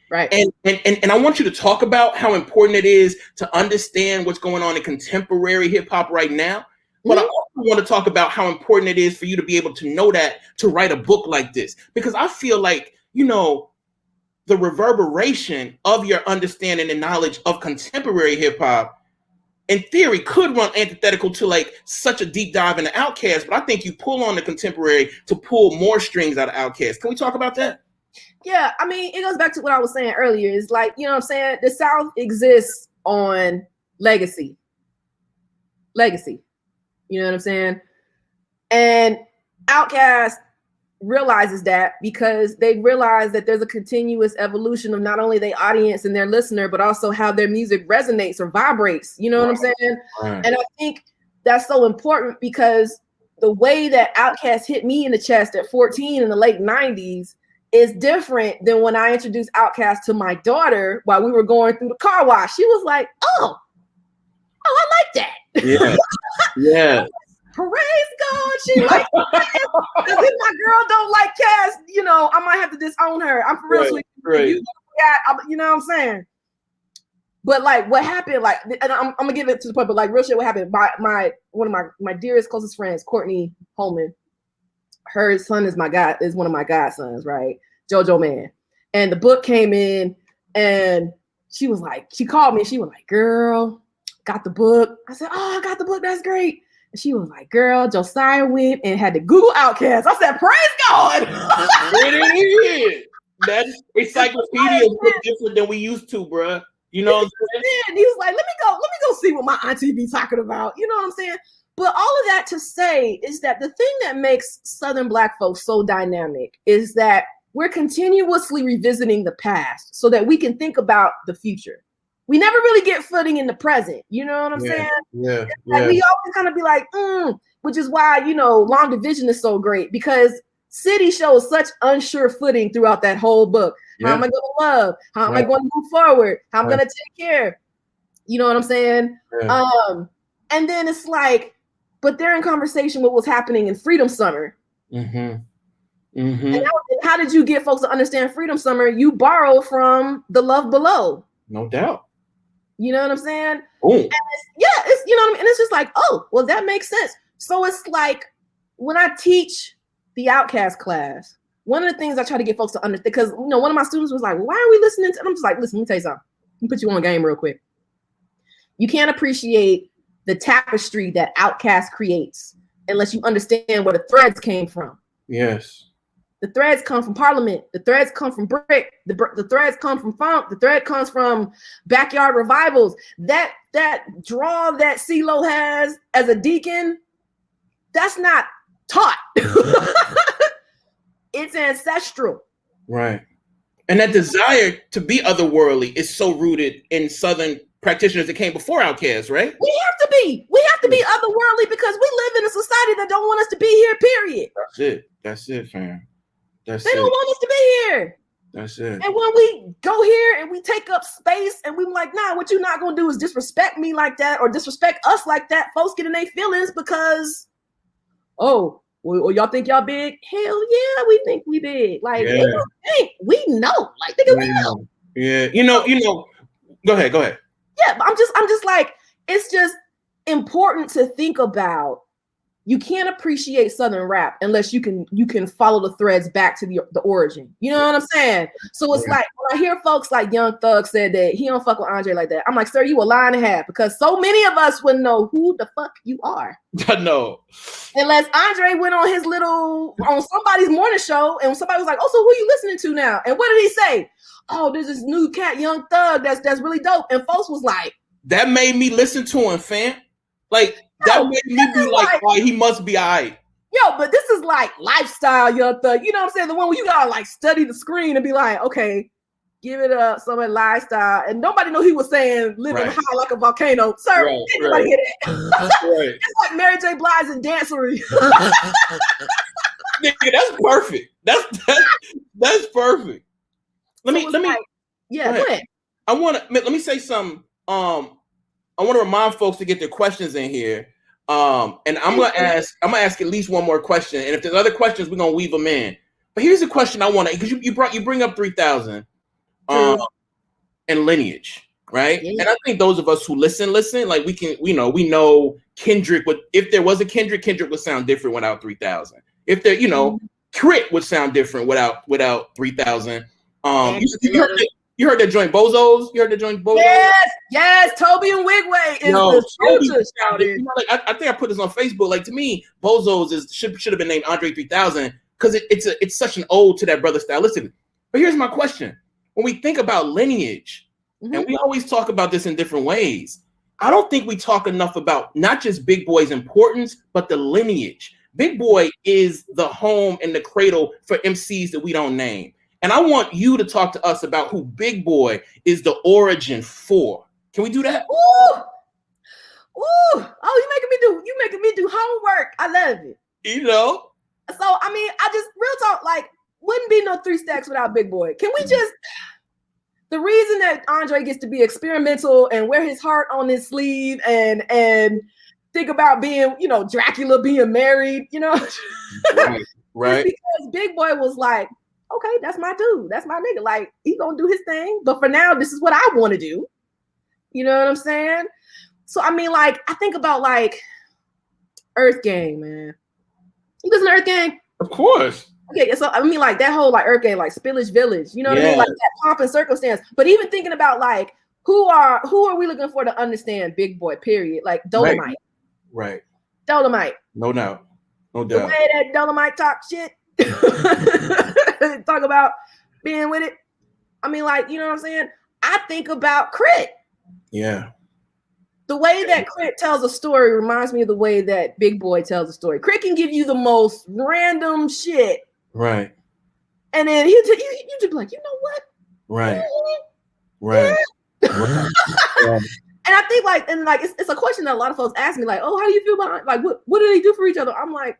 Right. And I want you to talk about how important it is to understand what's going on in contemporary hip hop right now. But I also want to talk about how important it is for you to be able to know that, to write a book like this, because I feel like, you know, the reverberation of your understanding and knowledge of contemporary hip hop in theory could run antithetical to like such a deep dive into Outkast. But I think you pull on the contemporary to pull more strings out of Outkast. Can we talk about that? Yeah, I mean, it goes back to what I was saying earlier. It's like, you know what I'm saying? The South exists on legacy. You know what I'm saying? And Outkast realizes that because they realize that there's a continuous evolution of not only their audience and their listener, but also how their music resonates or vibrates. You know what I'm saying? Right. And I think that's so important because the way that Outkast hit me in the chest at 14 in the late 90s is different than when I introduced Outkast to my daughter while we were going through the car wash. She was like, oh, I like that. Yeah. Yeah. Praise God. She like Cass. Because if my girl don't like Cass, you know, I might have to disown her. I'm for real sweet. Right. You know what I'm saying? But like what happened, like, and I'm gonna get it to the point, but like real shit, what happened? One of my dearest, closest friends, Courtney Holman, her son is one of my godsons, right? JoJo Man. And the book came in and she called me and she was like, girl, got the book. I said, oh, I got the book. That's great. And she was like, girl, Josiah went and had to Google Outkast. I said, praise God. It is. That encyclopedia is different than we used to, bruh. You know what I'm saying? He was like, let me go see what my auntie be talking about. You know what I'm saying? But all of that to say is that the thing that makes Southern Black folks so dynamic is that we're continuously revisiting the past so that we can think about the future. We never really get footing in the present. You know what I'm saying? Yeah. Like we always kind of be like, which is why, you know, Long Division is so great because City shows such unsure footing throughout that whole book. How am I going to love? How am I going to move forward? How am I going to take care? You know what I'm saying? Yeah. And then it's like, but they're in conversation with what's happening in Freedom Summer. And how did you get folks to understand Freedom Summer? You borrow from The Love Below. No doubt. You know what I'm saying? It's you know what I mean? And it's just like, oh, well, that makes sense. So it's like when I teach the Outkast class, one of the things I try to get folks to understand, because you know, one of my students was like, well, why are we listening to? And I'm just like, listen, let me tell you something. Let me put you on game real quick. You can't appreciate the tapestry that Outkast creates unless you understand where the threads came from. Yes. The threads come from Parliament. The threads come from Brick. The threads come from Funk. The thread comes from Backyard Revivals. That draw that CeeLo has as a deacon, that's not taught. It's ancestral. Right. And that desire to be otherworldly is so rooted in Southern practitioners that came before Outkast, right? We have to be otherworldly because we live in a society that don't want us to be here, period. That's it, fam. They don't want us to be here. That's it. And when we go here and we take up space and we're like, nah, what you're not going to do is disrespect me like that or disrespect us like that. Folks get in their feelings because, oh, well, y'all think y'all big? Hell yeah, we think we big. Like, we don't think, we know. Like, nigga, we know. Yeah, you know. Go ahead. Yeah, but I'm just like, it's just important to think about you can't appreciate Southern rap unless you can follow the threads back to the origin. You know what I'm saying? So it's like when I hear folks like Young Thug said that he don't fuck with Andre like that, I'm like, sir, you a lie and a half, because so many of us wouldn't know who the fuck you are. No. Unless Andre went on his on somebody's morning show and somebody was like, oh, so who you listening to now? And what did he say? Oh, there's this new cat, Young Thug, that's really dope. And folks was like, that made me listen to him, fam. Like, that made me be like, oh, he must be all right. Yo, but this is like lifestyle, Young Thug. You know what I'm saying? The one where you gotta like study the screen and be like, okay, give it up, some of lifestyle. And nobody knew he was saying living high like a volcano. Sir, anybody hear that? It's like Mary J. Blige and Dancery. Nigga, that's perfect. That's perfect. Let me go ahead. Let me say something. I want to remind folks to get their questions in here. And I'm gonna ask at least one more question. And if there's other questions, we're gonna weave them in. But here's a question I want to, because you bring up 3000 and lineage, right? Yeah. And I think those of us who listen, like we know Kendrick would, if there was a Kendrick would sound different without 3000. If there, Crit would sound different without 3000. You heard that joint Bozos? You heard that joint Bozos? Yes. Toby and Wigway is the future shouted. I think I put this on Facebook. Like, to me, Bozos should have been named Andre 3000 because it's such an ode to that brother stylistically. But here's my question: when we think about lineage, and we always talk about this in different ways, I don't think we talk enough about not just Big Boy's importance, but the lineage. Big Boy is the home and the cradle for MCs that we don't name. And I want you to talk to us about who Big Boy is the origin for. Can we do that? Ooh. Oh, you making me do homework. I love it. So, I mean, I just, real talk, like, wouldn't be no 3 Stacks without Big Boy. Can we just, the reason that Andre gets to be experimental and wear his heart on his sleeve and think about being, Dracula being married, Right. Because Big Boy was like, okay, that's my dude. That's my nigga. Like, he gonna do his thing. But for now, this is what I want to do. You know what I'm saying? So, I mean, like, I think about, like, Earth Gang, man. You listen to Earth Gang? Of course. Okay, so, I mean, like, that whole, like, Earth Gang, like, Spillage Village. You know what I mean? Like, that pomp and circumstance. But even thinking about, like, who are we looking for to understand Big Boy, period? Like, Dolomite. Right. Dolomite. No doubt. The way that Dolomite talk shit. Talk about being with it. I mean, like, you know what I'm saying? I think about Crit. Yeah. The way that Crit tells a story reminds me of the way that Big Boy tells a story. Crit can give you the most random shit. Right. And then you just be like, you know what? Right. Right. Right. And I think it's a question that a lot of folks ask me, like, oh, how do you feel about, like, what do they do for each other? I'm like,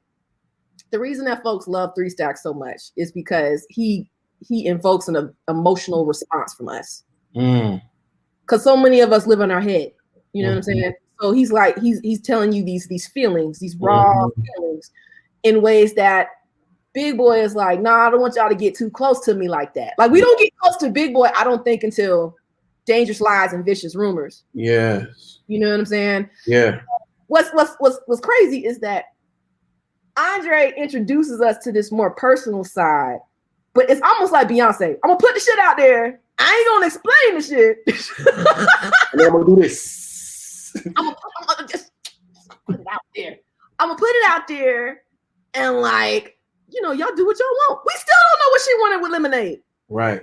the reason that folks love 3 Stacks so much is because he invokes an emotional response from us. Because so many of us live in our head. You know what I'm saying? So he's like, he's telling you these feelings, these raw feelings, in ways that Big Boy is like, nah, I don't want y'all to get too close to me like that. Like, we don't get close to Big Boy, I don't think, until Dangerous Lies and Vicious Rumors. Yes. You know what I'm saying? Yeah. What's crazy is that Andre introduces us to this more personal side, but it's almost like Beyonce. I'm gonna put the shit out there. I ain't gonna explain the shit. And I'm gonna do this. I'm gonna just put it out there. I'm gonna put it out there, and, like, y'all do what y'all want. We still don't know what she wanted with Lemonade. Right.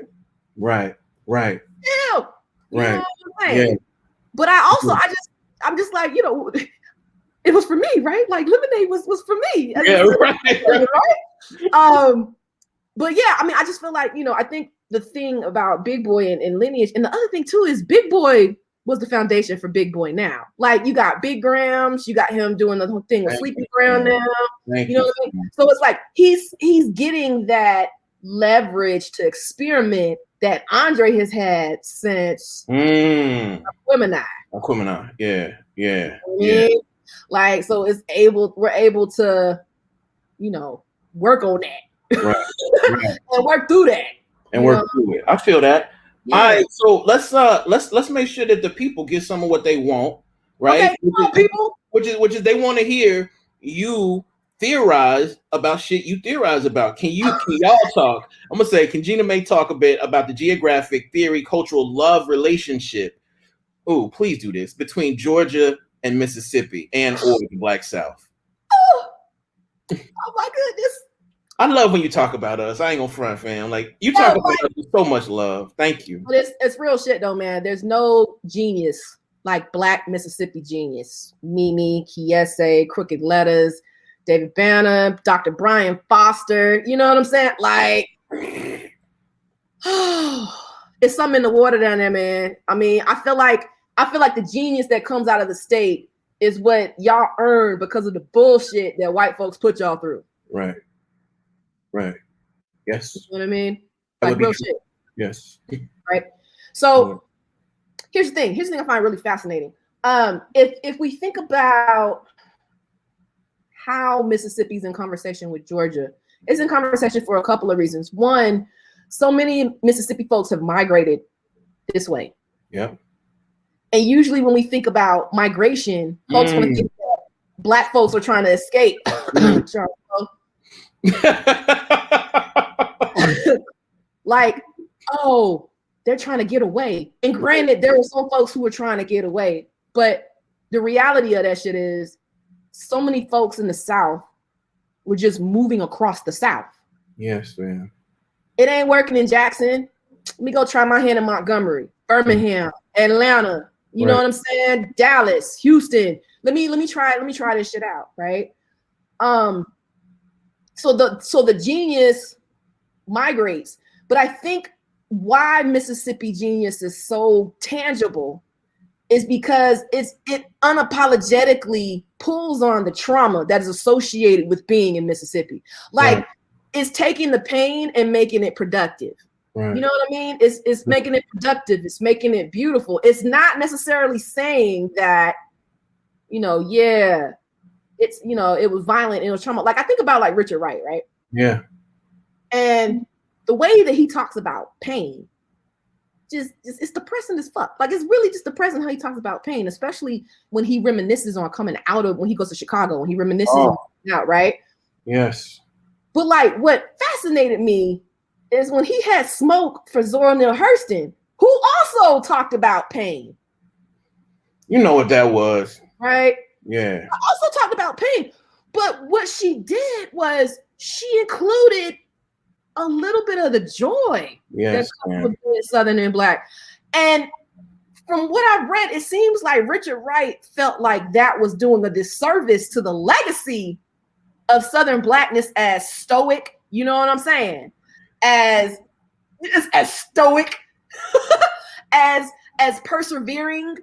Still. Right. Yeah. But I'm just like, it was for me, right? Like, Lemonade was for me. Yeah, right. But yeah, I mean, I just feel like, I think the thing about Big Boy and lineage, and the other thing too is Big Boy was the foundation for Big Boy now. Like, you got Big Grams, you got him doing the whole thing with Sleepy Brown now. You know what I mean? So it's like he's getting that leverage to experiment that Andre has had since Aquemini. Yeah. Like, so we're able to, work on that. Right. And work through that. And work through it. I feel that. Yeah. All right, so let's make sure that the people get some of what they want, right? Okay, people. Which is they want to hear, you theorize about shit you theorize about. Can y'all talk? I'm gonna say, can Gina May talk a bit about the geographic theory, cultural love relationship? Oh, please do this between Georgia and Mississippi and or the Black South. Oh my goodness. I love when you talk about us. I ain't gonna front, fam. Like you talk about us with so much love. Thank you. But it's real shit though, man. There's no genius like Black Mississippi genius. Mimi, Kiese, Crooked Letters, David Banner, Dr. Brian Foster. You know what I'm saying? Like, it's something in the water down there, man. I mean, I feel like the genius that comes out of the state is what y'all earn because of the bullshit that white folks put y'all through. Right. Yes. You know what I mean? Like real shit. Yes. Right. So here's the thing I find really fascinating. If we think about how Mississippi's in conversation with Georgia, it's in conversation for a couple of reasons. One, so many Mississippi folks have migrated this way. Yeah. And usually when we think about migration, folks want to think that Black folks are trying to escape. Like, oh, they're trying to get away. And granted, there were some folks who were trying to get away, but the reality of that shit is so many folks in the South were just moving across the South. Yes, man. It ain't working in Jackson. Let me go try my hand in Montgomery, Birmingham, Atlanta. You know what I'm saying? Dallas, Houston. Let me try this shit out, right? So the genius migrates, but I think why Mississippi genius is so tangible is because it unapologetically pulls on the trauma that is associated with being in Mississippi. Like it's taking the pain and making it productive. Right. You know what I mean? It's making it productive. It's making it beautiful. It's not necessarily saying that, it's, it was violent and it was trauma. Like I think about like Richard Wright, right? Yeah. And the way that he talks about pain, just it's depressing as fuck. Like it's really just depressing how he talks about pain, especially when he reminisces on coming out of when he goes to Chicago, when he reminisces on coming out, right? Yes. But like what fascinated me is when he had smoke for Zora Neale Hurston, who also talked about pain. You know what that was. Right? Yeah. I also talked about pain. But what she did was she included a little bit of the joy that comes with being Southern and Black. And from what I've read, it seems like Richard Wright felt like that was doing a disservice to the legacy of Southern Blackness as stoic. You know what I'm saying? As stoic, as persevering.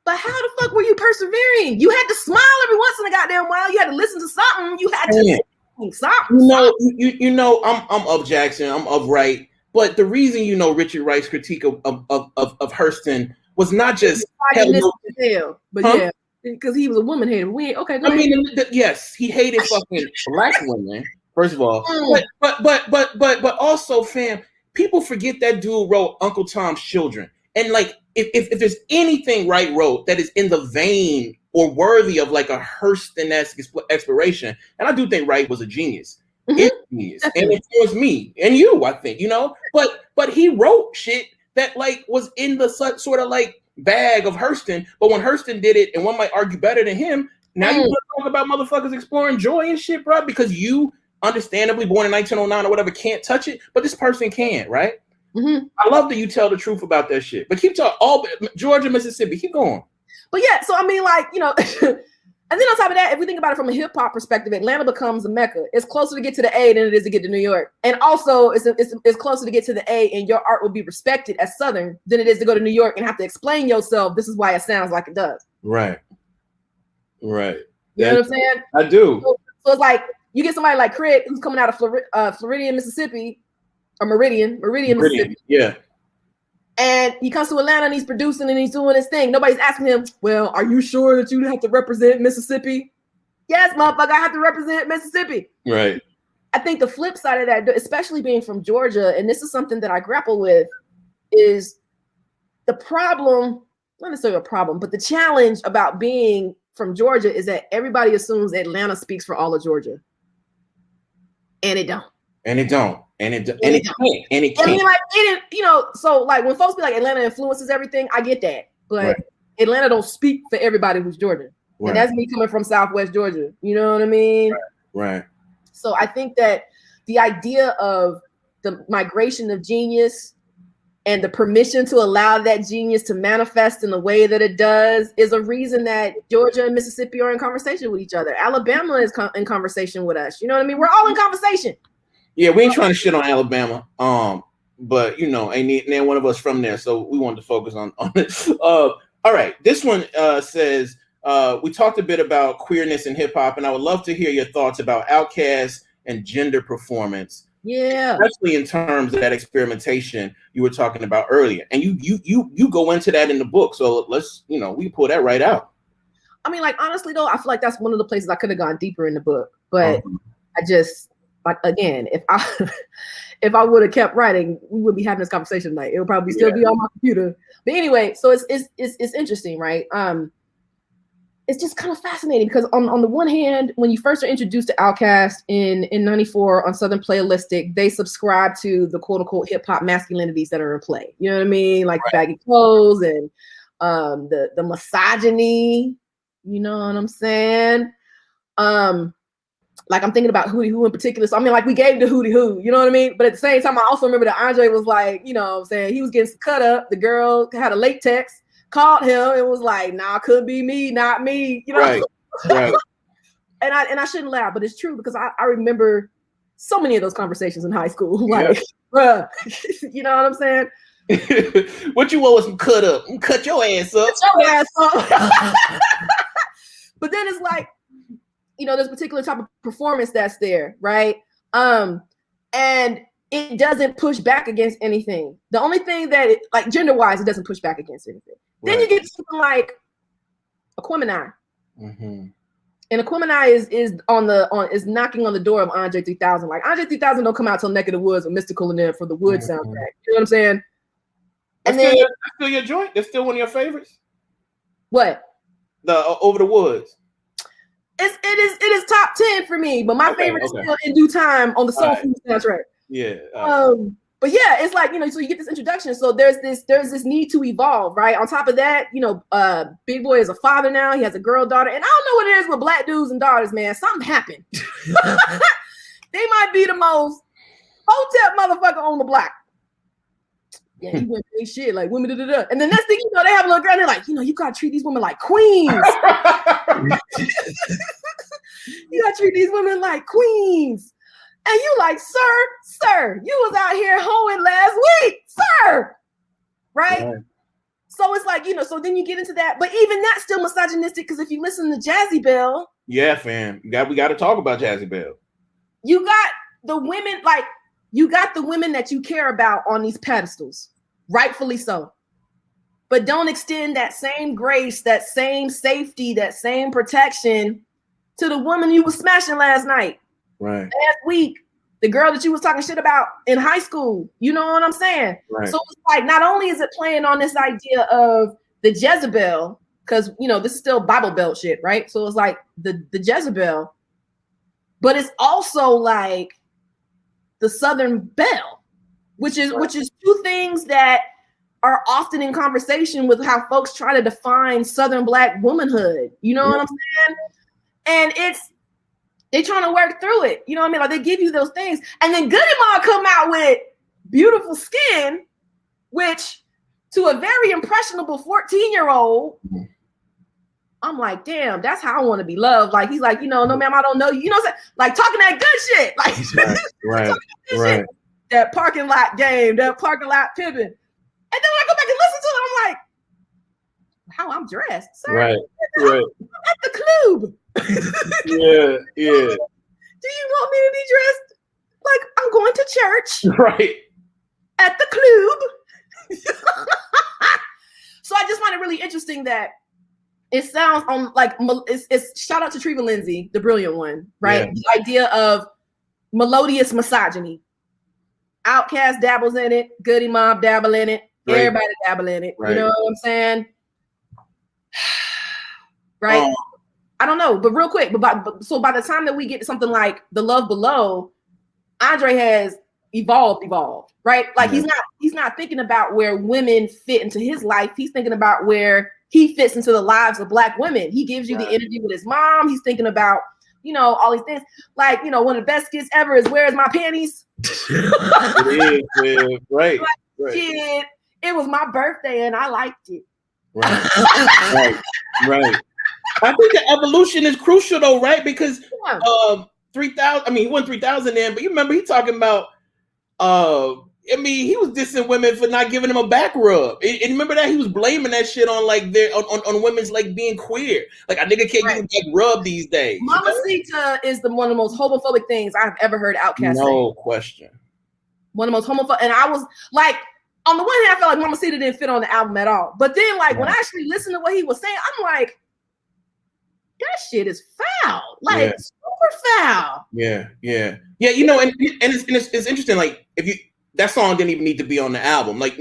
But how the fuck were you persevering? You had to smile every once in a goddamn while. You had to listen to something. You had to something. I'm of Jackson. I'm of Wright. But the reason Richard Wright's critique of Hurston was not just yeah, because he was a woman hater. Yes, he hated fucking Black women. First of all, but also, fam, people forget that dude wrote Uncle Tom's Children, and like if there's anything Wright wrote that is in the vein or worthy of like a Hurston-esque exploration, and I do think Wright was a genius, genius, and it was me and you, I think, but he wrote shit that like was in the sort of like bag of Hurston, but when Hurston did it, and one might argue better than him, now you want to talk about motherfuckers exploring joy and shit, bro, because you understandably born in 1909 or whatever can't touch it, but this person can, right? Mm-hmm. I love that you tell the truth about that shit, but keep talking. All Georgia, Mississippi, keep going. But yeah, so I mean, like, and then on top of that, if we think about it from a hip hop perspective, Atlanta becomes a mecca. It's closer to get to the A than it is to get to New York, and also it's closer to get to the A, and your art will be respected as Southern than it is to go to New York and have to explain yourself. This is why it sounds like it does. Right. You know what I'm saying? I do. So it's like you get somebody like Crit who's coming out of Floridian, Mississippi, or Meridian, Mississippi. Yeah. And he comes to Atlanta and he's producing and he's doing his thing. Nobody's asking him, well, are you sure that you have to represent Mississippi? Yes, motherfucker, I have to represent Mississippi. Right. I think the flip side of that, especially being from Georgia, and this is something that I grapple with, is the problem, not necessarily a problem, but the challenge about being from Georgia is that everybody assumes Atlanta speaks for all of Georgia. And it don't. And it don't. And it can't. And it can't. I mean, like, it, you know, so like when folks be like Atlanta influences everything, I get that. But Atlanta don't speak for everybody who's Georgia. And that's me coming from Southwest Georgia. You know what I mean? Right. So I think that the idea of the migration of genius and the permission to allow that genius to manifest in the way that it does is a reason that Georgia and Mississippi are in conversation with each other. Alabama is in conversation with us. You know what I mean? We're all in conversation. Yeah, we ain't trying to shit on Alabama. But you know, ain't one of us from there, so we wanted to focus on it. All right, this one says we talked a bit about queerness in hip hop, and I would love to hear your thoughts about Outkast and gender performance. Yeah, especially in terms of that experimentation you were talking about earlier, and you go into that in the book. So let's, you know, we pull that right out. I mean, like, honestly though, I feel like that's one of the places I could have gone deeper in the book, but I just, like, again, if I would have kept writing, we would be having this conversation tonight. It would probably still be on my computer. But anyway, so it's interesting, right? It's just kind of fascinating because on the one hand, when you first are introduced to Outkast in 94 on Southern Playalistic, they subscribe to the quote unquote hip hop masculinities that are in play. You know what I mean? Like baggy clothes and the misogyny, you know what I'm saying? Like I'm thinking about Hootie Hoo in particular. So I mean, like we gave the Hootie Hoo, you know what I mean? But at the same time, I also remember that Andre was like, you know what I'm saying? He was getting cut up. The girl had a latex. Called him and was like, nah, could be me, not me, you know. Right. and I shouldn't laugh, but it's true because I remember so many of those conversations in high school. Like, bruh, you know what I'm saying? What you want was some cut up? Cut your ass up. Cut your ass up. But then it's like, you know, there's a particular type of performance that's there, right? And it doesn't push back against anything. The only thing that it, like gender-wise, it doesn't push back against anything. Then you get something like Aquemini. And Aquemini is knocking on the door of Andre 3000. Like Andre 3000 don't come out till Neck of the Woods or Mystical and them for the Wood soundtrack. You know what I'm saying? And that's still your joint? That's still one of your favorites? What? The Over the Woods. It is top 10 for me, but my favorite is still In Due Time on the Soul Food soundtrack. Yeah. But yeah, it's like, you know, so you get this introduction. So there's this need to evolve, right? On top of that, you know, Big Boy is a father now. He has a girl daughter. And I don't know what it is with black dudes and daughters, man. Something happened. They might be the most hotep motherfucker on the block. Yeah, he went big shit, like women, da-da-da. And the next thing you know, they have a little girl and they're like, you know, you gotta treat these women like queens. You gotta treat these women like queens. And you like, sir, you was out here hoeing last week, sir. Right? So it's like, you know, so then you get into that. But even that's still misogynistic because if you listen to Jazzy Belle. Yeah, fam. We got to talk about Jazzy Belle. You got the women, like, you got the women that you care about on these pedestals. Rightfully so. But don't extend that same grace, that same safety, that same protection to the woman you was smashing last night. Right. Last week, the girl that you was talking shit about in high school. You know what I'm saying? Right. So it's like, not only is it playing on this idea of the Jezebel, because, you know, this is still Bible Belt shit, right? So it's like the Jezebel, but it's also like the Southern Belle, which is two things that are often in conversation with how folks try to define Southern Black womanhood. You know what I'm saying? And they trying to work through it. You know what I mean? Like they give you those things. And then Goody Mob come out with Beautiful Skin, which to a very impressionable 14-year-old, I'm like, damn, that's how I want to be loved. Like, he's like, you know, no, ma'am, I don't know you. You know what I'm saying? Like talking that good shit. Like, right. Shit. That parking lot game, that parking lot pimping. And then when I go back and listen to it, I'm like, how I'm dressed, sir. Right. At the club. Yeah. Do you want me to be dressed like I'm going to church? Right. At the club. So I just find it really interesting that it sounds on like it's shout out to Treva Lindsay, the brilliant one, right? Yeah. The idea of melodious misogyny. Outkast dabbles in it, Goody Mob dabble in it, everybody dabble in it. Right. You know what I'm saying? Right. I don't know, but real quick, so by the time that we get to something like The Love Below, Andre has evolved, right? Like he's not thinking about where women fit into his life. He's thinking about where he fits into the lives of Black women. He gives you the interview with his mom. He's thinking about, all these things. Like, one of the best skits ever is "Where's My Panties?" It is, right. Right. Kid, it was my birthday and I liked it. Right. I think the evolution is crucial though, right? Because 3,000. I mean, he won 3,000 then, but you remember he talking about. He was dissing women for not giving him a back rub. And remember that he was blaming that shit on like on women's like being queer. Like a nigga can't give a back rub these days. Mamacita is one of the most homophobic things I've ever heard Outkast say. No question. One of the most homophobic, and I was like, on the one hand, I felt like Mamacita didn't fit on the album at all. But then, like, when I actually listened to what he was saying, I'm like, that shit is foul, like super foul. Yeah. And it's interesting. Like, that song didn't even need to be on the album. Like,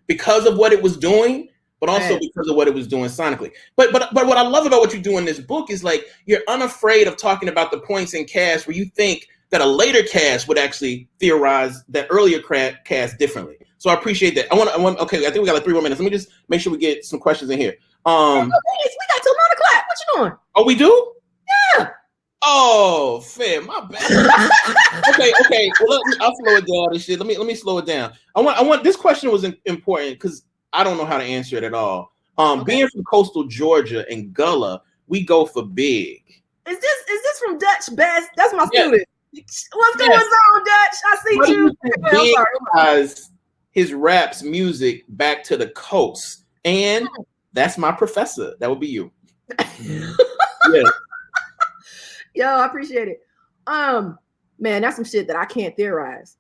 because of what it was doing, but also because of what it was doing sonically. But what I love about what you do in this book is like you're unafraid of talking about the points in cast where you think that a later cast would actually theorize that earlier cast differently. So I appreciate that. I want. Okay, I think we got like 3 more minutes. Let me just make sure we get some questions in here. We got till 9 o'clock. What you doing? Oh, we do? Yeah. Oh, fair. My bad. Okay. Well, I'll slow it down. This shit. Let me slow it down. I want. This question was important because I don't know how to answer it at all. Being from coastal Georgia and Gullah, we go for big. Is this from Dutch Best? That's my student. What's going on, Dutch? I see you. Because his rap's music back to the coast, and that's my professor. That would be you. Yeah. Yo, I appreciate it. Man, that's some shit that I can't theorize.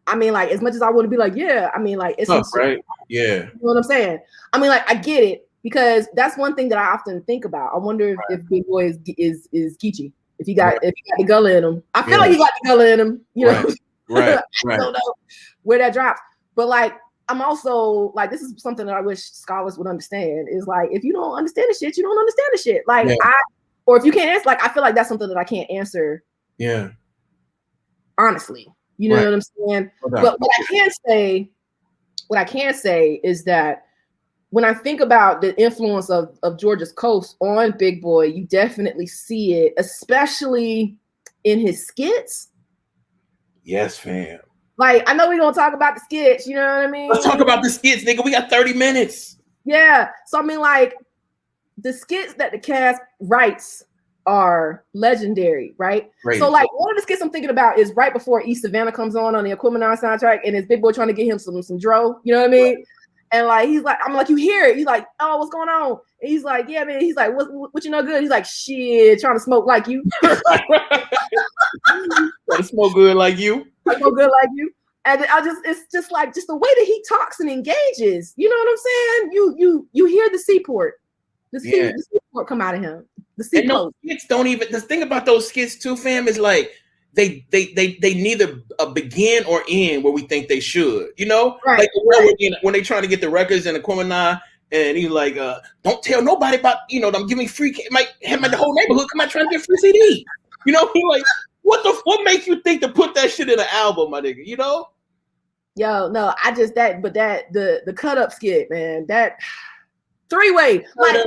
I mean, like, as much as I want to be like, yeah, I mean, like, it's right. Yeah. You know what I'm saying? I mean, like, I get it because that's one thing that I often think about. I wonder if Big Boy is Geechee. If he got the gullah in him. I feel like he got the gullah in him, you know. Right. I don't know where that drops. But like, I'm also like, this is something that I wish scholars would understand is like, if you don't understand the shit, you don't understand the shit. Like or if you can't answer, like, I feel like that's something that I can't answer. Yeah. Honestly, you know what I'm saying? But what I can say is that when I think about the influence of Georgia's Coast on Big Boy, you definitely see it, especially in his skits. Yes, fam. Like, I know we're going to talk about the skits, you know what I mean? Let's talk about the skits, nigga. We got 30 minutes. Yeah. So, I mean, like, the skits that the cast writes are legendary, right? So, like, one of the skits I'm thinking about is right before East Savannah comes on the Aquemini soundtrack, and it's Big Boy trying to get him some dro, you know what I mean? And like, he's like, I'm like, you hear it? He's like, oh, what's going on? And he's like, yeah, man. He's like, what you know good? He's like, shit, trying to smoke like you. Trying to smoke good like you. I smoke good like you. And it's just like, just the way that he talks and engages. You know what I'm saying? You hear the seaport. The seaport come out of him. The seaport. Skits don't even, the thing about those skits too, fam, is like, they neither begin or end where we think they should, you know? Like when they trying to get the records in the Aquemini, and he's like, don't tell nobody about, I'm giving free, might have the whole neighborhood come out trying to get free CD. You know, he like, what makes you think to put that shit in an album, my nigga, you know? Yo, no, the cut up skit, man, that 3-way, like,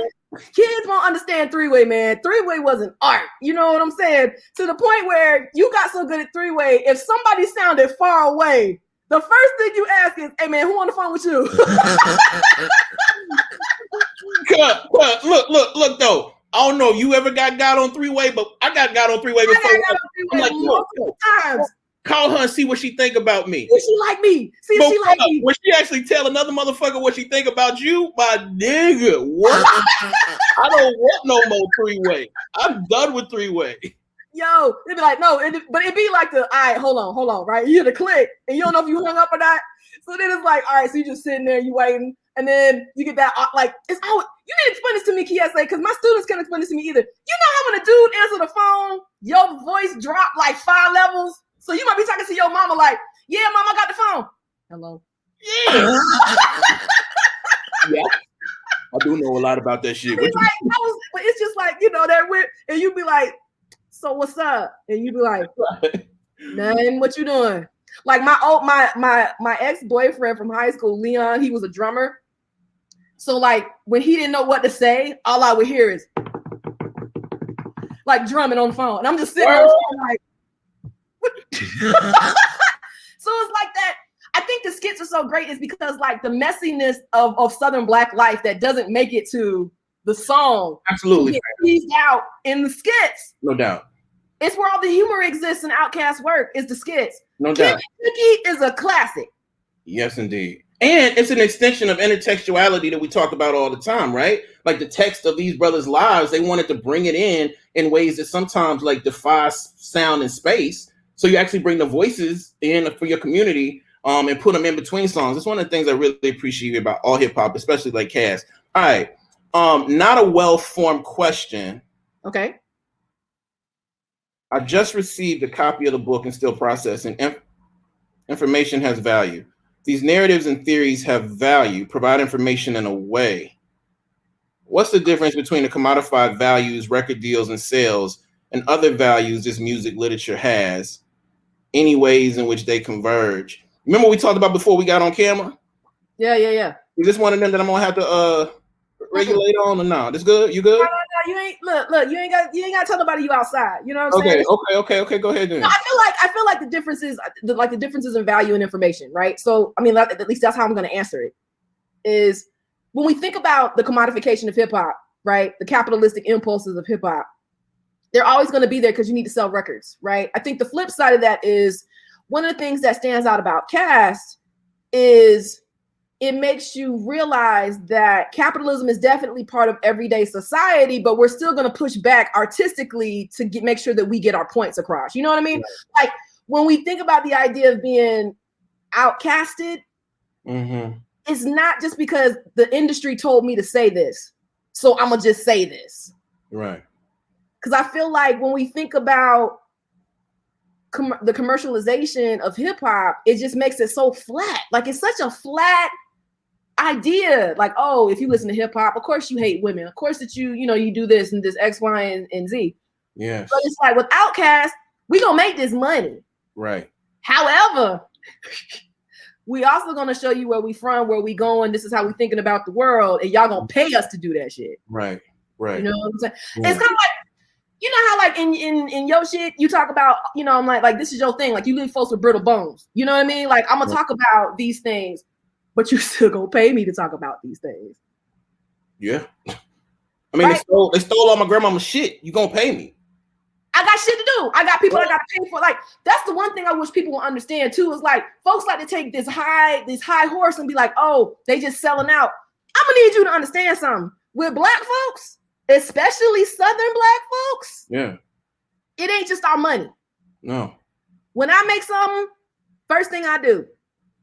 kids won't understand 3-way, man. 3-way was an art. You know what I'm saying? To the point where you got so good at 3-way, if somebody sounded far away, the first thing you ask is, hey, man, who on the phone with you? Look, though. I don't know. You ever got on 3-way, but I got on 3-way before. I'm like, multiple times. Call her and see what she think about me. See, she like me. See if she like me. When she actually tell another motherfucker what she think about you, my nigga, what? I don't want no more 3-way. I'm done with 3-way. Yo, it'd be like, no, but it'd be like all right, hold on, right? You hear the click, and you don't know if you hung up or not. So then it's like, all right, so you just sitting there, you waiting, and then you get that, like, it's always, you need to explain this to me, Kiese, because my students can't explain this to me either. You know how when a dude answer the phone, your voice drop like 5 levels? So you might be talking to your mama like, yeah, mama, I got the phone. Hello. Yeah. do know a lot about that shit. But it's just like, you know, that went, and you'd be like, so what's up? And you'd be like, nothing, what you doing? Like my ex-boyfriend from high school, Leon, he was a drummer. So like when he didn't know what to say, all I would hear is like drumming on the phone. And I'm just sitting on the phone like, what? So it's like that. I think the skits are so great is because like the messiness of Southern Black life that doesn't make it to the song. Absolutely. Gets teased out in the skits. No doubt. It's where all the humor exists in Outkast work, is the skits. No doubt. Cookie is a classic. Yes, indeed. And it's an extension of intertextuality that we talk about all the time, right? Like the text of these brothers' lives, they wanted to bring it in ways that sometimes like defy sound and space. So you actually bring the voices in for your community and put them in between songs. It's one of the things I really appreciate about all hip hop, especially like Cass. All right. Not a well-formed question. Okay. I just received a copy of the book and still processing. Information has value. These narratives and theories have value, provide information in a way. What's the difference between the commodified values, record deals, and sales, and other values this music literature has? Any ways in which they converge? Remember we talked about before we got on camera? Yeah. Is this one of them that I'm gonna have to regulate on or no? This good? You good? No, you ain't look. You ain't got to tell nobody you outside. You know what I'm saying? Okay. Go ahead then. No, I feel like the differences in value and information, right? So I mean, at least that's how I'm going to answer it. Is when we think about the commodification of hip hop, right? The capitalistic impulses of hip hop, they're always going to be there because you need to sell records, right? I think the flip side of that is one of the things that stands out about Cast is it makes you realize that capitalism is definitely part of everyday society, but we're still going to push back artistically to make sure that we get our points across. You know what I mean? Right. Like when we think about the idea of being outcasted, it's not just because the industry told me to say this, so I'm going to just say this. Right. Because I feel like when we think about the commercialization of hip hop, it just makes it so flat. Like it's such a flat idea. Like, oh, if you listen to hip hop, of course you hate women. Of course that you do this and this X, Y, and Z. Yeah. But it's like with Outkast, we gonna make this money. Right. However, we also gonna show you where we from, where we going. This is how we thinking about the world, and y'all gonna pay us to do that shit. Right. You know what I'm saying? Yeah. It's kind of like, you know how like in your shit you talk about, you know, I'm like this is your thing. Like you leave folks with brittle bones. You know what I mean? Like I'm gonna talk about these things, but you still gonna pay me to talk about these things. Yeah. I mean, right? they stole all my grandmama's shit. You gonna pay me? I got shit to do. I got people I gotta pay for. Like that's the one thing I wish people will understand too. Is like folks like to take this high horse and be like, oh, they just selling out. I'm gonna need you to understand something. With black folks, especially Southern black folks, yeah, it ain't just our money. No. When I make something, first thing I do,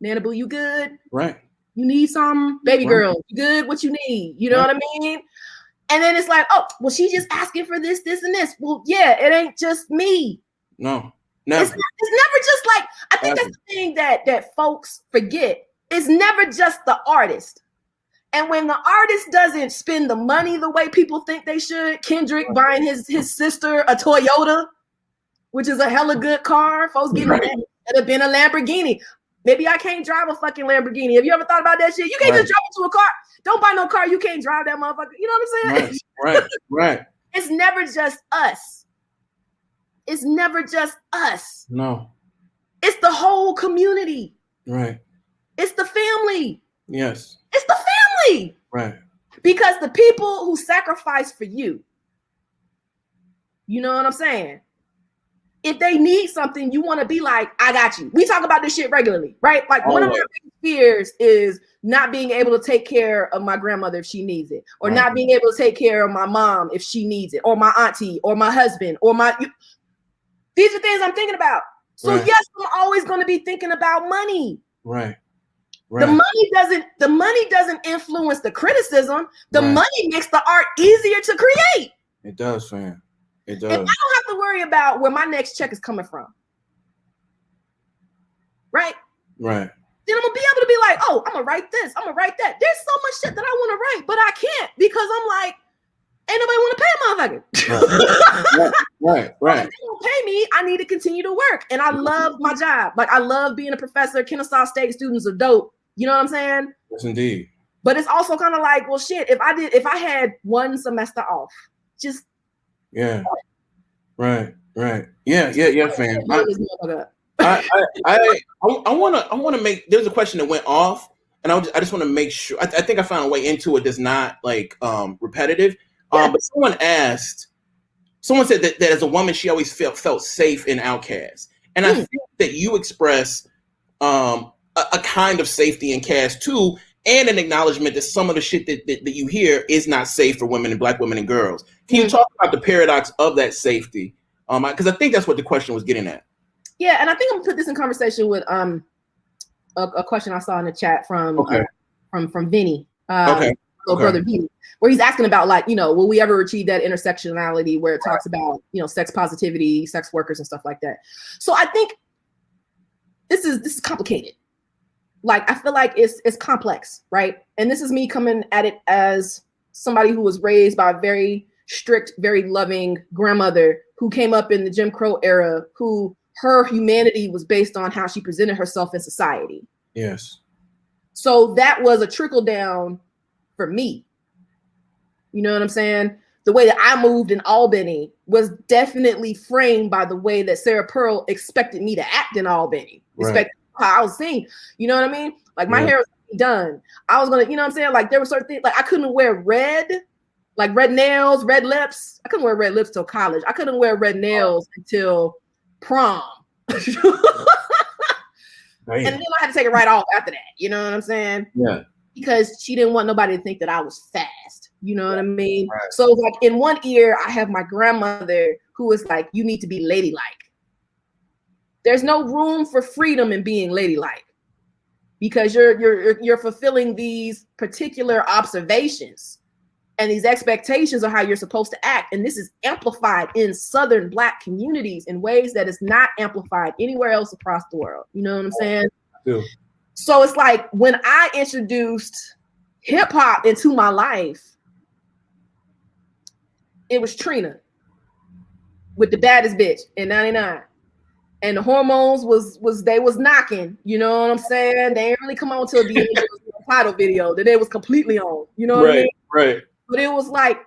Nana Boo, you good? Right. You need something? Baby girl, you good? What you need? You know what I mean? And then it's like, oh, well, she just asking for this, and this. Well, yeah, it ain't just me. No, never. It's never just like, I think that's the thing that folks forget. It's never just the artist. And when the artist doesn't spend the money the way people think they should, Kendrick buying his sister a Toyota, which is a hella good car. Folks getting it have been a Lamborghini. Maybe I can't drive a fucking Lamborghini. Have you ever thought about that shit? You can't just drive into a car. Don't buy no car. You can't drive that motherfucker. You know what I'm saying? Right. It's never just us. It's never just us. No. It's the whole community. Right. It's the family. Yes. It's the family. Right. Because the people who sacrifice for you, you know what I'm saying? If they need something, you want to be like, I got you. We talk about this shit regularly, right? Like one of my biggest fears is not being able to take care of my grandmother if she needs it, or not being able to take care of my mom if she needs it, or my auntie, or my husband, or these are things I'm thinking about. So yes, I'm always going to be thinking about money. Right. The money doesn't influence the criticism. The money makes the art easier to create. It does, fam. It does. And I don't have to worry about where my next check is coming from. Right? Right. Then I'm gonna be able to be like, like, oh, I'm gonna write this, I'm gonna write that. There's so much shit that I want to write, but I can't because I'm like, ain't nobody want to pay a motherfucker. Right. If they don't pay me, I need to continue to work. And I love my job. Like, I love being a professor. Kennesaw State students are dope. You know what I'm saying? Yes, indeed. But it's also kind of like, well, shit, if I had one semester off, just yeah. Right. Yeah, fam. I want to make. There's a question that went off, and I just want to make sure. I think I found a way into it that's not like repetitive. Yeah. But someone said that as a woman, she always felt safe in Outkast, and I think that you express a kind of safety in Cast too, and an acknowledgement that some of the shit that you hear is not safe for women and Black women and girls. Can you talk about the paradox of that safety? Because I think that's what the question was getting at. Yeah, and I think I'm gonna put this in conversation with a question I saw in the chat from Vinny, brother Vinny, where he's asking about, like, will we ever achieve that intersectionality where it talks about, sex positivity, sex workers and stuff like that. So I think this is complicated. Like, I feel like it's complex, right? And this is me coming at it as somebody who was raised by a very strict, very loving grandmother who came up in the Jim Crow era, who her humanity was based on how she presented herself in society. Yes. So that was a trickle down for me. You know what I'm saying? The way that I moved in Albany was definitely framed by the way that Sarah Pearl expected me to act in Albany. Right. Expected how I was singing. You know what I mean? Like, my hair was done. I was gonna, you know what I'm saying? Like, there were certain things, like I couldn't wear red, like red nails, red lips. I couldn't wear red lips till college. I couldn't wear red nails until prom. Right. And then I had to take it right off after that. You know what I'm saying? Yeah. Because she didn't want nobody to think that I was fast. You know what I mean? Right. So, like, in one ear, I have my grandmother who was like, you need to be ladylike. There's no room for freedom in being ladylike because you're fulfilling these particular observations and these expectations of how you're supposed to act. And this is amplified in Southern Black communities in ways that is not amplified anywhere else across the world. You know what I'm saying? Yeah. So it's like when I introduced hip hop into my life, it was Trina with The Baddest Bitch in 99. And the hormones was knocking, you know what I'm saying? They didn't really come on till the title video that it was completely on, you know what I mean? Right. But it was like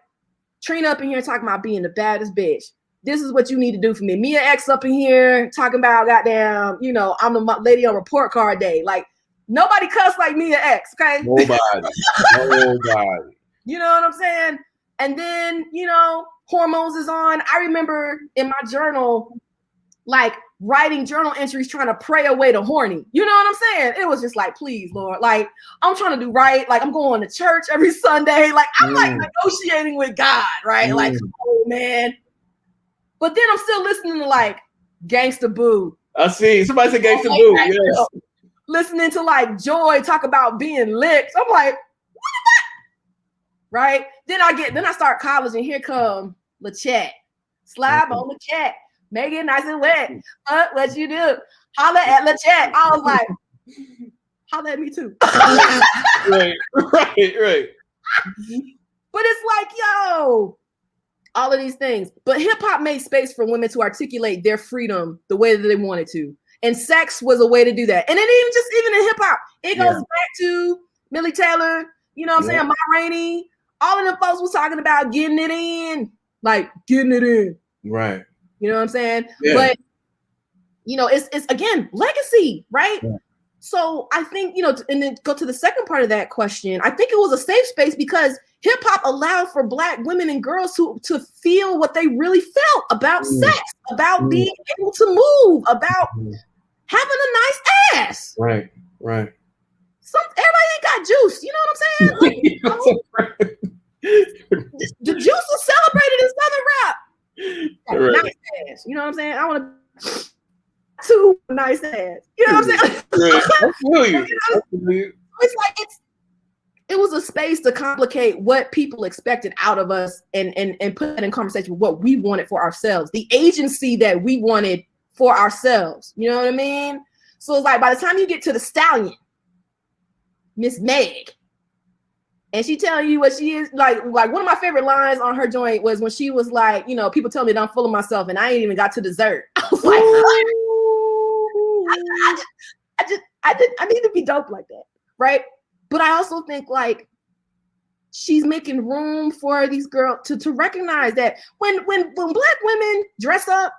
Trina up in here talking about being the baddest bitch. This is what you need to do for me. Mia X up in here talking about goddamn, I'm the lady on report card day. Like, nobody cuss like Mia X, okay? Nobody. You know what I'm saying? And then, hormones is on. I remember in my journal, like, writing journal entries trying to pray away the horny. You know what I'm saying? It was just like, please, Lord. Like, I'm trying to do right. Like, I'm going to church every Sunday. Like, I'm like negotiating with God, right? Like, oh, man. But then I'm still listening to, like, Gangsta Boo. I see. Somebody said Gangsta Boo. Yes. Listening to, like, Joy talk about being licked. I'm like, what? Right? Then I start college and here come LaChat. Slab on the chat. Make it nice and wet. What you do? Holla at LaChat. I was like, holla at me too. Right. But it's like, yo, all of these things. But hip hop made space for women to articulate their freedom the way that they wanted to. And sex was a way to do that. And it even in hip hop, it goes back to Millie Taylor, you know what I'm saying? Ma Rainey, all of them folks was talking about getting it in. Like, getting it in. Right. You know what I'm saying? Yeah. But, it's again, legacy, right? Yeah. So I think, and then go to the second part of that question. I think it was a safe space because hip hop allowed for Black women and girls to feel what they really felt about sex, about being able to move, about having a nice ass. Right. Everybody ain't got juice. You know what I'm saying? Like, the juice was celebrated in Southern rap. Right. Nice ass. You know what I'm saying? I want to two nice ass. You know what I'm saying? Right. I feel you. It's like it was a space to complicate what people expected out of us and put it in conversation with what we wanted for ourselves, the agency that we wanted for ourselves. You know what I mean? So it's like by the time you get to the Stallion, Miss Meg. And she telling you what she is, like one of my favorite lines on her joint was when she was like, you know, people tell me that I'm full of myself and I ain't even got to dessert. I was like, I need to be dope like that, right? But I also think like she's making room for these girls to recognize that when Black women dress up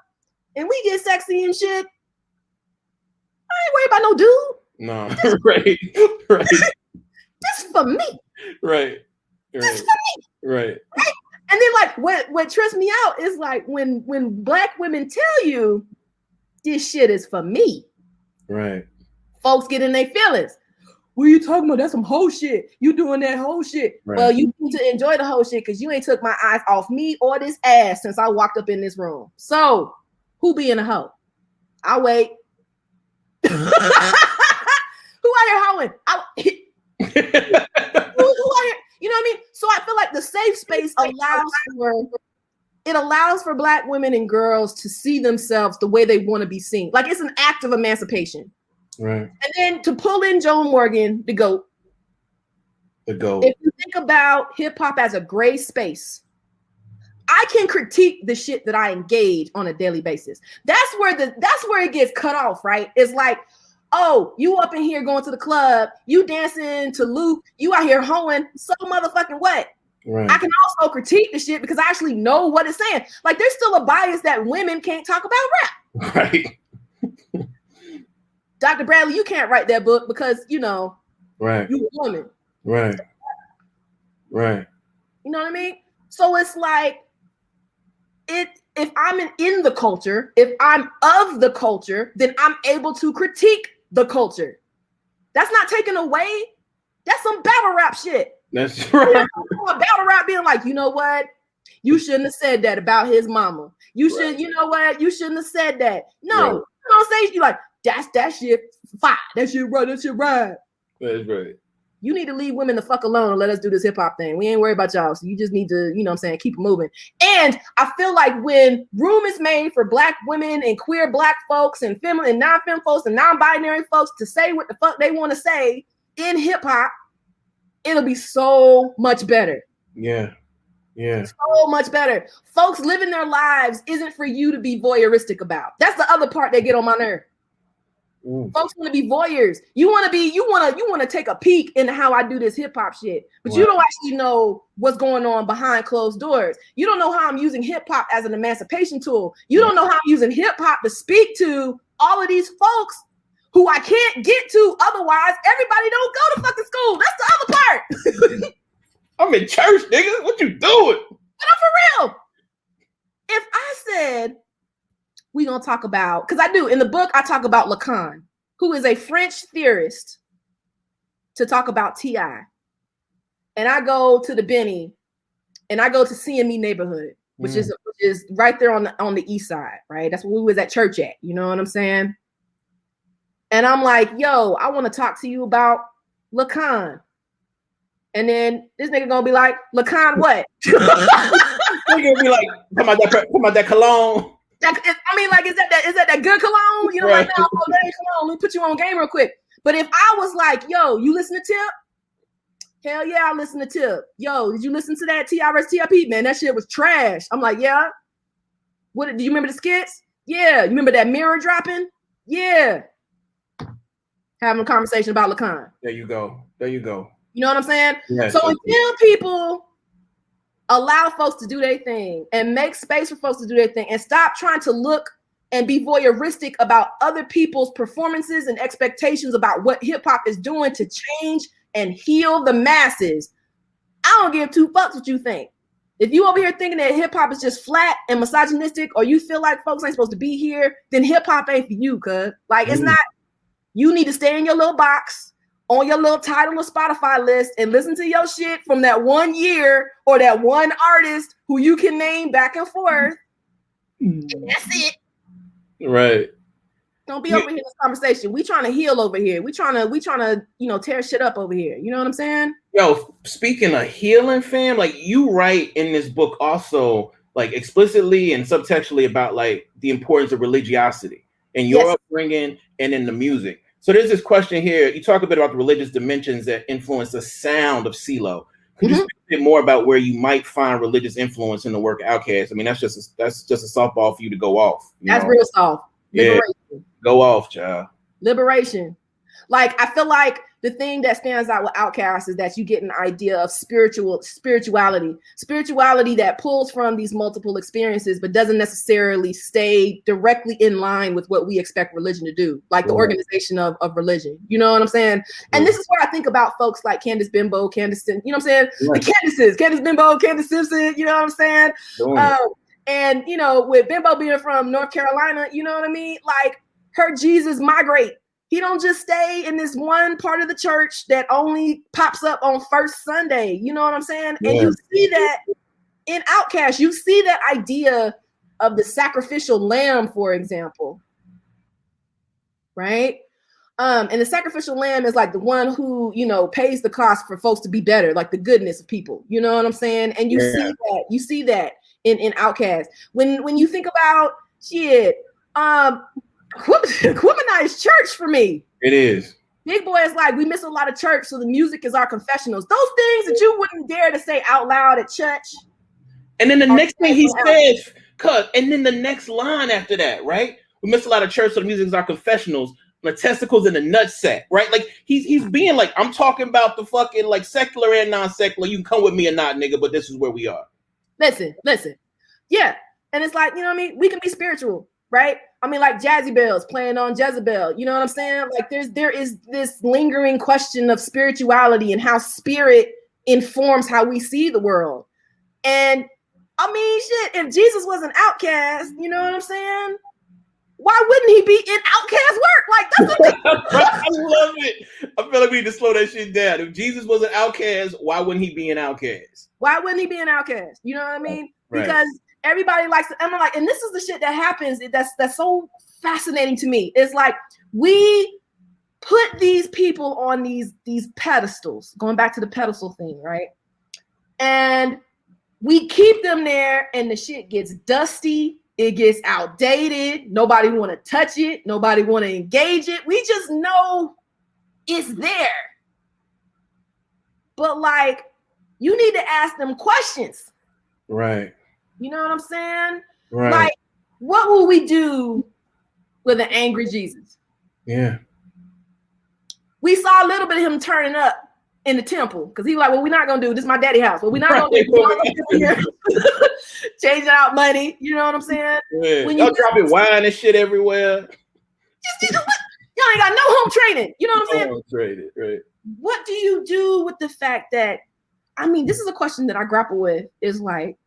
and we get sexy and shit, I ain't worried about no dude. No, right. This for me. Right. This for me. Right. And then like what trips me out is like when Black women tell you this shit is for me. Right. Folks get in their feelings. What are you talking about? That's some whole shit. You doing that whole shit. Right. Well, you need to enjoy the whole shit because you ain't took my eyes off me or this ass since I walked up in this room. So who being a hoe? I'll wait. Who out here hoeing? Who out here? You know what I mean? So I feel like the safe space allows for Black women and girls to see themselves the way they want to be seen. Like it's an act of emancipation. Right. And then to pull in Joan Morgan, the GOAT. The GOAT. If you think about hip hop as a gray space, I can critique the shit that I engage on a daily basis. That's where it gets cut off, right? It's like, oh, you up in here going to the club, you dancing to Luke, you out here hoeing, so motherfucking what? Right. I can also critique the shit because I actually know what it's saying. Like there's still a bias that women can't talk about rap. Right. Dr. Bradley, you can't write that book because, you know, right. You're a woman. Right. Right. You know what I mean? So it's like, if I'm in the culture, if I'm of the culture, then I'm able to critique the culture. That's not taken away. That's some battle rap shit. That's right. Battle rap being like, you know what? You shouldn't have said that about his mama. You should, you know what? You shouldn't have said that. No, right. You don't say you like, that shit fire. That shit right. That shit right. That's right. You need to leave women the fuck alone and let us do this hip hop thing. We ain't worried about y'all. So you just need to, you know what I'm saying, keep it moving. And I feel like when room is made for Black women and queer Black folks and femme and non-femme folks and non-binary folks to say what the fuck they want to say in hip hop, it'll be so much better. Yeah. Yeah. So much better. Folks living their lives isn't for you to be voyeuristic about. That's the other part that get on my nerve. Folks want to be voyeurs. You want to take a peek into how I do this hip hop shit, but you don't actually know what's going on behind closed doors. You don't know how I'm using hip hop as an emancipation tool. You don't know how I'm using hip hop to speak to all of these folks who I can't get to otherwise. Everybody don't go to fucking school. That's the other part. I'm in church, nigga. What you doing? But I'm for real. If I said, we're going to talk about, because I do, in the book, I talk about Lacan, who is a French theorist, to talk about T.I. And I go to the Benny, and I go to CME neighborhood, which is right there on the east side, right? That's where we was at church at, you know what I'm saying? And I'm like, yo, I want to talk to you about Lacan. And then this nigga gonna be like, Lacan what? Nigga be like, come on that cologne. I mean, like, is that good cologne? You know, right. Like, no, that ain't cologne. Let me put you on game real quick. But if I was like, yo, you listen to Tip? Hell yeah, I listen to Tip. Yo, did you listen to that TRS-TIP? Man, that shit was trash. I'm like, yeah. What? Do you remember the skits? Yeah. You remember that mirror dropping? Yeah. Having a conversation about Lacan. There you go. You know what I'm saying? Yes, so until people allow folks to do their thing and make space for folks to do their thing and stop trying to look and be voyeuristic about other people's performances and expectations about what hip hop is doing to change and heal the masses, I don't give two fucks what you think. If you over here thinking that hip hop is just flat and misogynistic, or you feel like folks ain't supposed to be here, then hip hop ain't for you, cuz. Like, it's not, you need to stay in your little box on your little title or Spotify list and listen to your shit from that 1 year or that one artist who you can name back and forth. And that's it. Right. Don't be over here in this conversation. We trying to heal over here. We trying to, you know, tear shit up over here. You know what I'm saying? Yo, speaking of healing, fam, like you write in this book also, like explicitly and subtextually about like the importance of religiosity in your upbringing and in the music. So there's this question here. You talk a bit about the religious dimensions that influence the sound of CeeLo. Could you speak a bit more about where you might find religious influence in the work of Outkast? I mean, that's just a softball for you to go off. That's real soft. Liberation. Yeah. Go off, child. Liberation. Like, I feel like the thing that stands out with Outkast is that you get an idea of spirituality that pulls from these multiple experiences, but doesn't necessarily stay directly in line with what we expect religion to do, like the organization of religion. You know what I'm saying? And this is what I think about folks like Candace Bimbo, Candace, you know what I'm saying? The Candaces, Candace Bimbo, Candace Simpson, you know what I'm saying? And, you know, with Bimbo being from North Carolina, you know what I mean? Like, her Jesus migrate. He don't just stay in this one part of the church that only pops up on first Sunday. You know what I'm saying? Yeah. And you see that in Outkast. You see that idea of the sacrificial lamb, for example. Right? And the sacrificial lamb is like the one who, you know, pays the cost for folks to be better, like the goodness of people. You know what I'm saying? And you see that in Outkast. When you think about Quiminize church for me. It is. Big Boy is like, we miss a lot of church, so the music is our confessionals. Those things that you wouldn't dare to say out loud at church. And then the next thing he says, and then the next line after that, right? We miss a lot of church, so the music is our confessionals. The testicles in the nutsack, right? Like he's being like, I'm talking about the fucking like secular and non-secular. You can come with me or not, nigga, but this is where we are. Listen. Yeah. And it's like, you know what I mean? We can be spiritual, right? I mean, like Jazzy Bells playing on Jezebel. You know what I'm saying? Like there is this lingering question of spirituality and how spirit informs how we see the world. And I mean, shit, if Jesus was an outcast, you know what I'm saying? Why wouldn't he be in Outkast work? Like, that's what I love it. I feel like we need to slow that shit down. If Jesus was an outcast, why wouldn't he be an outcast? Why wouldn't he be an outcast? You know what I mean? Right. Because everybody likes to, I'm like, and this is the shit that happens. That's so fascinating to me. It's like we put these people on these pedestals, going back to the pedestal thing, right? And we keep them there, and the shit gets dusty. It gets outdated. Nobody want to touch it. Nobody want to engage it. We just know it's there. But like, you need to ask them questions. Right. You know what I'm saying? Right. Like, what will we do with an angry Jesus? Yeah. We saw a little bit of him turning up in the temple because he was like, well, we're not going to do this. Is my daddy house. But we're not going to do here. Changing out money. You know what I'm saying? Yeah. When y'all dropping wine and shit everywhere. Y'all ain't got no home training. You know what I'm saying? Home training, right. What do you do with the fact that, I mean, this is a question that I grapple with, is like,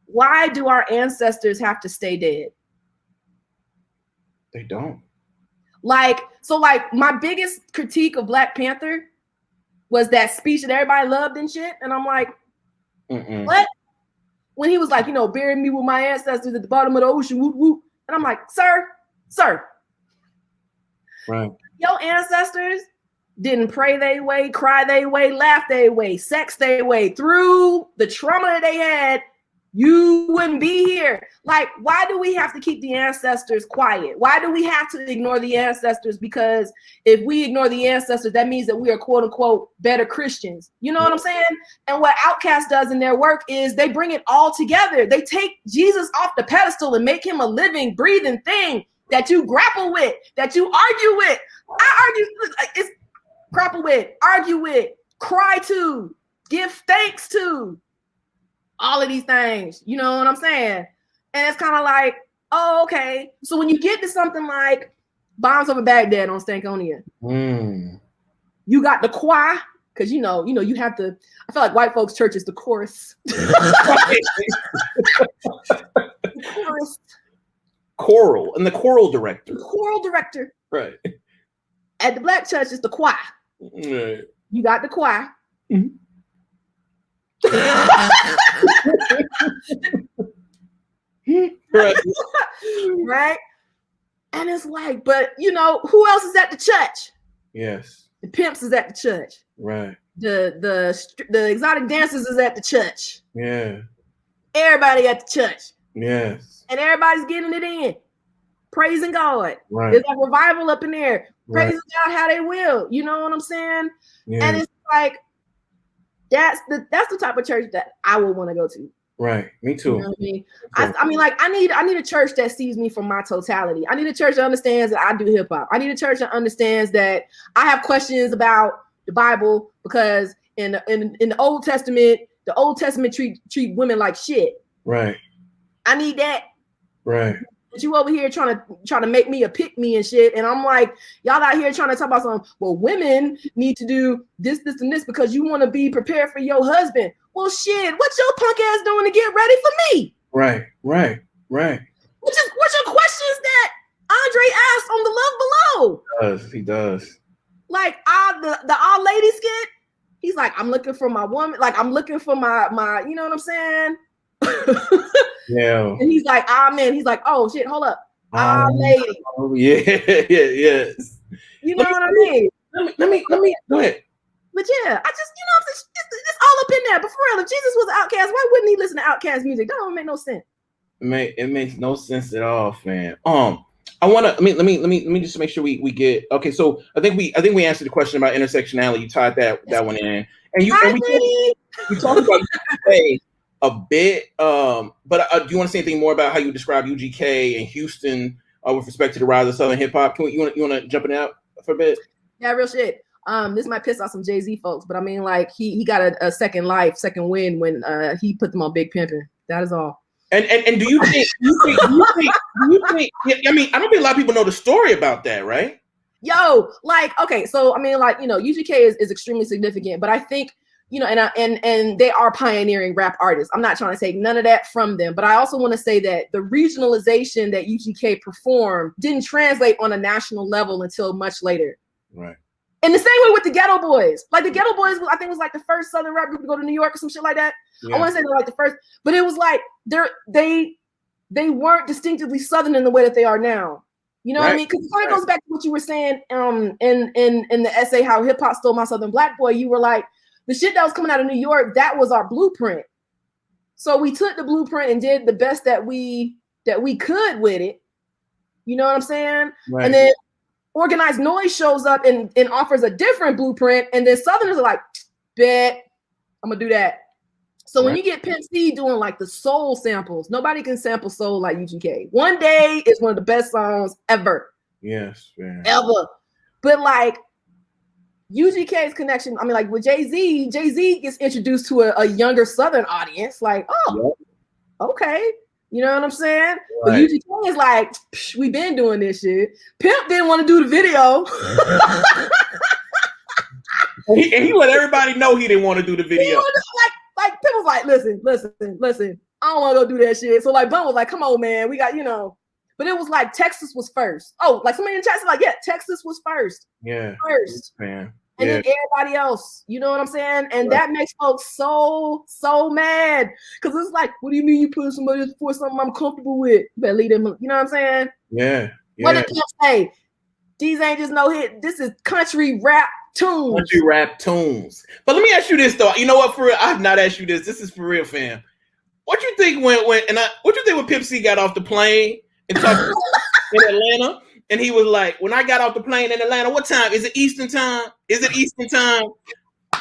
why do our ancestors have to stay dead? They don't. Like, so like my biggest critique of Black Panther was that speech that everybody loved and shit. And I'm like, what? When he was like, you know, bury me with my ancestors at the bottom of the ocean, whoop, whoop. And I'm like, sir. Right. Your ancestors didn't pray their way, cry their way, laugh their way, sex their way through the trauma that they had. You wouldn't be here. Like, why do we have to keep the ancestors quiet? Why do we have to ignore the ancestors? Because if we ignore the ancestors, that means that we are quote unquote better Christians. You know what I'm saying? And what Outkast does in their work is they bring it all together. They take Jesus off the pedestal and make him a living, breathing thing that you grapple with, that you argue with. I argue, it's grapple with, argue with, cry to, give thanks to. All of these things, you know what I'm saying? And it's kind of like, oh, okay. So when you get to something like Bombs Over Baghdad on Stankonia, you got the choir, because you know, you have to, I feel like white folks' church is the chorus. The chorus. Choral, and the choral director. The choral director. Right. At the Black church, it's the choir. Right. You got the choir. Mm-hmm. Right. And it's like, but you know, who else is at the church? Yes. The pimps is at the church. Right. The exotic dancers is at the church. Yeah. Everybody at the church. Yes. And everybody's getting it in. praising God. Right. There's like revival up in there, praising Right. God how they will. You know what I'm saying? Yeah. And it's like that's the type of church that I would want to go to. Right. Me too. You know what I mean? I mean, like I need a church that sees me for my totality. I need a church that understands that I do hip hop. I need a church that understands that I have questions about the Bible because in the Old Testament, treat women like shit. Right. I need that. Right. But you over here trying to make me a pick me and shit, and I'm like, y'all out here trying to talk about something. Well, women need to do this, and this because you want to be prepared for your husband. Well, shit, what's your punk ass doing to get ready for me? Right. What's your questions that Andre asked on the Love Below? He does. Like the all lady skit. He's like, I'm looking for my woman. Like I'm looking for my. You know what I'm saying? Yeah. And he's like, man. He's like, oh shit, hold up, lady. Oh yeah, yes. You know what I mean? Let me go ahead. But yeah, I just it's all up in there. But for real, if Jesus was an outcast, why wouldn't he listen to Outkast music? That don't make no sense. It makes no sense at all, fam. Let me just make sure we get okay. So I think we answered the question about intersectionality. You tied that one in, and we talked about UGK a bit. But do you want to say anything more about how you describe UGK and Houston with respect to the rise of Southern hip hop? You want to jump in out for a bit? Yeah, real shit. This might piss off some Jay-Z folks, but I mean, like he got a second win when he put them on Big Pimpin'. That is all. And do you think? I mean, I don't think a lot of people know the story about that, right? Yo, like, okay, so I mean, like, UGK is extremely significant, but I think, and they are pioneering rap artists. I'm not trying to take none of that from them, but I also want to say that the regionalization that UGK performed didn't translate on a national level until much later. Right. And the same way with the Ghetto Boys. Like the Ghetto Boys, I think was like the first Southern rap group to go to New York or some shit like that. Yeah. I want to say they're like the first, but it was like they weren't distinctively Southern in the way that they are now. You know what I mean? Because it kind of goes back to what you were saying in the essay, how hip hop stole my Southern black boy. You were like, the shit that was coming out of New York, that was our blueprint. So we took the blueprint and did the best that we could with it. You know what I'm saying? Right. And then Organized Noise shows up and offers a different blueprint, and then Southerners are like, bet, I'm gonna do that. So when you get Pimp C doing like the soul samples, nobody can sample soul like UGK. One Day is one of the best songs ever. Yes, man. Ever. But like UGK's connection, I mean, like with Jay-Z gets introduced to a younger Southern audience, like, oh, okay. You know what I'm saying? Right. But UGK is like, we been doing this shit. Pimp didn't want to do the video. and he let everybody know he didn't want to do the video. Like Pimp was like, listen. I don't want to go do that shit. So like Bun was like, come on, man. We got, But it was like Texas was first. Oh, like somebody in the chat said like, yeah, Texas was first. Yeah. First. Man. And then everybody else, you know what I'm saying? And that makes folks so mad. Because it's like, what do you mean you put somebody for something I'm comfortable with? You better leave them, you know what I'm saying? Yeah. What did Pimp say? These ain't just no hit. This is country rap tunes. Country rap tunes. But let me ask you this, though. You know what, for real? I have not asked you this. This is for real, fam. What you think when Pimp C got off the plane and talked in Atlanta? And he was like, when I got off the plane in Atlanta, what time? Is it Eastern time? Is it Eastern time?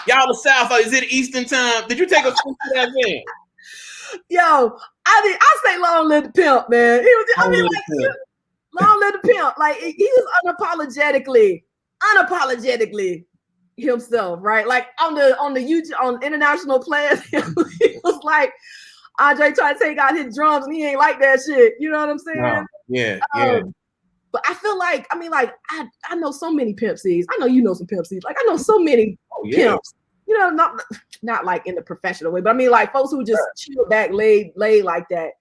Y'all the South, is it Eastern time? Did you take a switch to that man? Yo, I say long live the pimp, man. Long live the pimp. Like he was unapologetically himself, right? Like on international plans, he was like Andre tried to take out his drums and he ain't like that shit. You know what I'm saying? No. Yeah. But I feel like, I know so many Pimp Cs. I know you know some Pimp Cs. Like I know so many pimps. Not like in the professional way, but I mean like folks who just chill back, lay like that,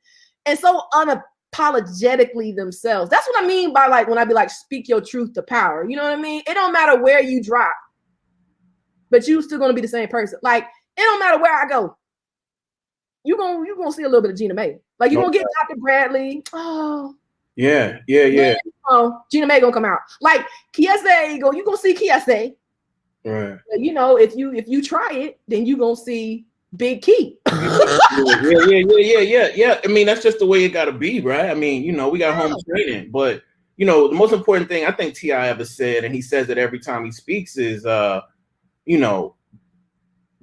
and so unapologetically themselves. That's what I mean by like when I be like, speak your truth to power. You know what I mean? It don't matter where you drop, but you still gonna be the same person. Like it don't matter where I go. You gonna see a little bit of Gina May. Like you gonna get Dr. Bradley. Oh. Yeah. Gina May gonna come out. Like Kiese, you gonna see Kiese. Right. If you try it, then you gonna see Big Key. Yeah. I mean, that's just the way it gotta be, right? I mean, we got home training, but you know, the most important thing I think T.I. ever said, and he says it every time he speaks, is, you know,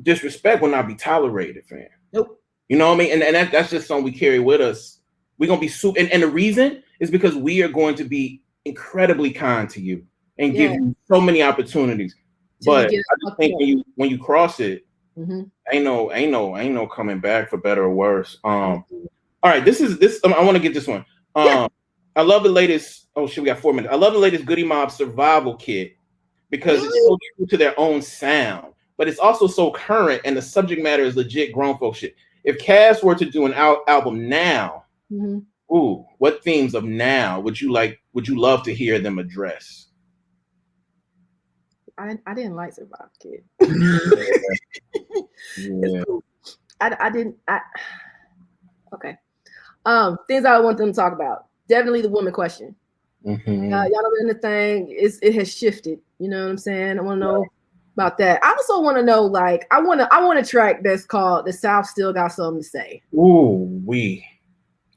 disrespect will not be tolerated, fam. Nope. You know what I mean? And that's just something we carry with us. We're going to be super. And the reason is because we are going to be incredibly kind to you and give you so many opportunities. But I just think when you cross it, ain't no coming back for better or worse. All right, this I want to get this one. I love the latest. Oh shit, we got 4 minutes. I love the latest Goody Mob survival kit because it's so true to their own sound, but it's also so current and the subject matter is legit grown folk shit. If Cass were to do an album now, what themes of now would you love to hear them address? I didn't like Survival Kid. Yeah. Cool. Okay. Things I want them to talk about. Definitely the woman question. Y'all know the thing it has shifted. You know what I'm saying? I want to know about that. I also want to know, like, I want a track that's called "The South Still Got Something to Say."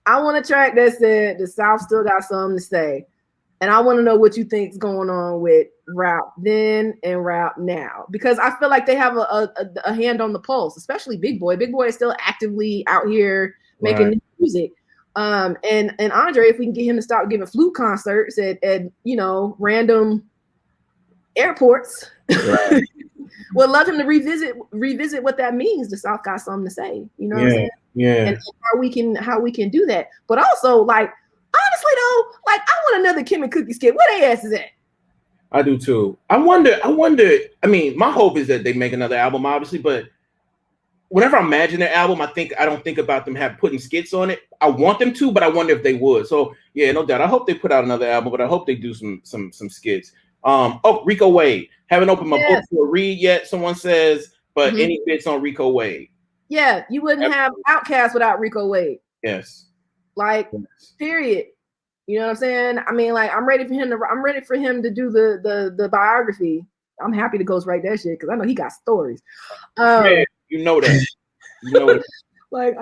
I want a track that said "The South Still Got Something to Say," and I want to know what you think is going on with rap then and rap now, because I feel like they have a hand on the pulse, especially Big Boy. Big Boy is still actively out here making music. And Andre, if we can get him to stop giving flute concerts at you know, random airports, would love him to revisit what that means. The South got something to say, you know what I'm saying? And how we can do that. But also, like, honestly though, like, I want another Kim and Cookie skit. Where they asses at? I do too. I wonder. I mean, my hope is that they make another album, obviously, but whenever I imagine their album, I don't think about them putting skits on it. I want them to, but I wonder if they would. So yeah, no doubt. I hope they put out another album, but I hope they do some skits. Rico Wade. Haven't opened my book to a read yet, someone says, but any bits on Rico Wade? Yeah, you wouldn't have Outkast without Rico Wade. Yes. Like, period. You know what I'm saying? I mean, like, I'm ready for him to do the biography. I'm happy to ghostwrite that shit because I know he got stories. You know that. Like,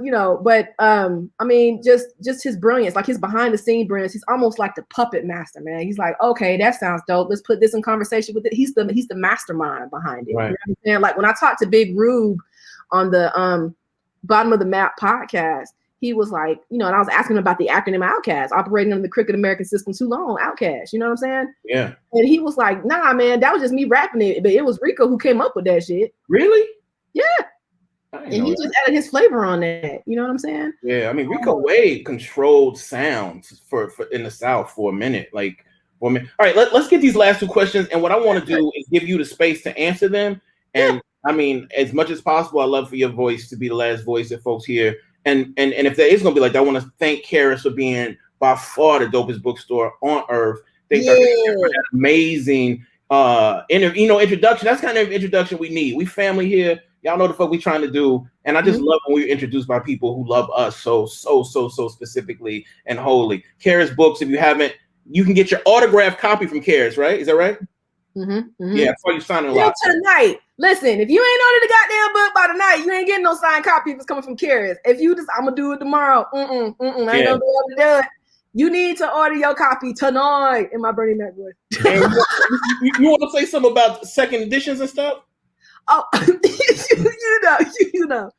you know, but I mean, just his brilliance, like his behind the scene brilliance. He's almost like the puppet master, man. He's like, okay, that sounds dope. Let's put this in conversation with it. He's the mastermind behind it. Right. You know what I'm saying? Like when I talked to Big Rube on the Bottom of the Map podcast, he was like, you know, and I was asking him about the acronym Outkast, operating under the crooked American system too long, Outkast. You know what I'm saying? Yeah. And he was like, nah, man, that was just me rapping it, but it was Rico who came up with that shit. Really? Yeah. And he just added his flavor on that. You know what I'm saying? Yeah, I mean, Rico Wade controlled sounds for in the South for a minute. Like, for a minute. All right, let's get these last two questions. And what I want to do is give you the space to answer them. And I mean, as much as possible, I love for your voice to be the last voice that folks hear. And if there is going to be like that, I want to thank Karis for being by far the dopest bookstore on earth. Thank her for that amazing introduction. That's kind of introduction we need. We family here. Y'all know the fuck we trying to do. And I just love when we're introduced by people who love us so specifically and wholly. Karis Books, if you haven't, you can get your autographed copy from Karis, right? Is that right? Yeah, that's why you signing a lot. Tonight. Listen, if you ain't ordered the goddamn book by tonight, you ain't getting no signed copy if it's coming from Karis. If you just, I'm gonna do it tomorrow. I ain't gonna be able to do it. You need to order your copy tonight in my Bernie Mac voice. You want to say something about second editions and stuff? Oh, you know.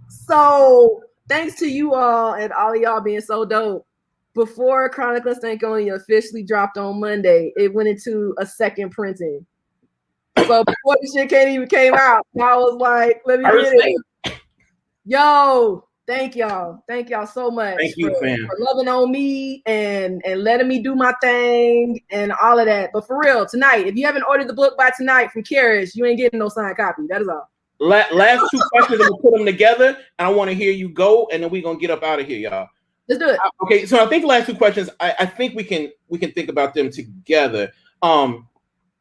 So thanks to you all and all of y'all being so dope. Before Chronicling Stankonia officially dropped on Monday, it went into a second printing. So before the shit came out, I was like, let me get it. Yo, thank y'all. Thank y'all so much. Thank you, fam. For loving on me and letting me do my thing and all of that. But for real, tonight, if you haven't ordered the book by tonight from Karis, you ain't getting no signed copy. That is all. Last two questions, I'm gonna put them together, and I want to hear you go, and then we're gonna get up out of here, y'all. Let's do it. Okay, so I think the last two questions, I think we can think about them together.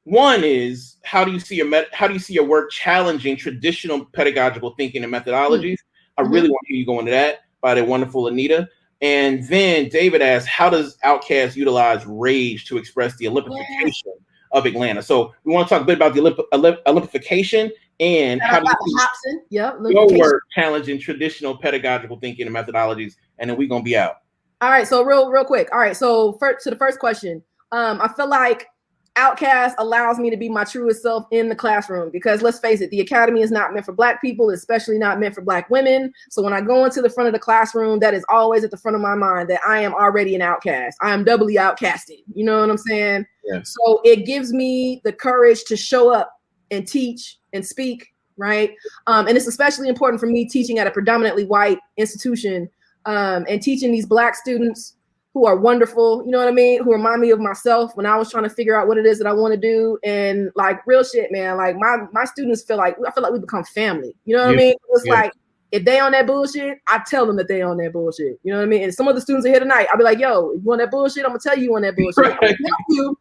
One is how do you see your work challenging traditional pedagogical thinking and methodologies? I really want to hear you go into that by the wonderful Anita. And then David asks, how does Outkast utilize rage to express the Olympification of Atlanta? So we want to talk a bit about the Olympification and how do you see your work challenging traditional pedagogical thinking and methodologies, and then we're gonna be out. All right, so real quick. All right, so to the first question, I feel like Outkast allows me to be my truest self in the classroom because let's face it, the academy is not meant for Black people, especially not meant for Black women. So when I go into the front of the classroom, that is always at the front of my mind that I am already an outcast. I am doubly outcasted. You know what I'm saying? Yeah. So it gives me the courage to show up and teach and speak, right? And it's especially important for me teaching at a predominantly white institution and teaching these Black students who are wonderful, you know what I mean? Who remind me of myself when I was trying to figure out what it is that I want to do. And like real shit, man, like my students I feel like we become family. You know what I mean? It's like, if they on that bullshit, I tell them that they on that bullshit. You know what I mean? And some of the students are here tonight. I'll be like, yo, if you want that bullshit, I'm gonna tell you on that bullshit. Right. I'm gonna tell you,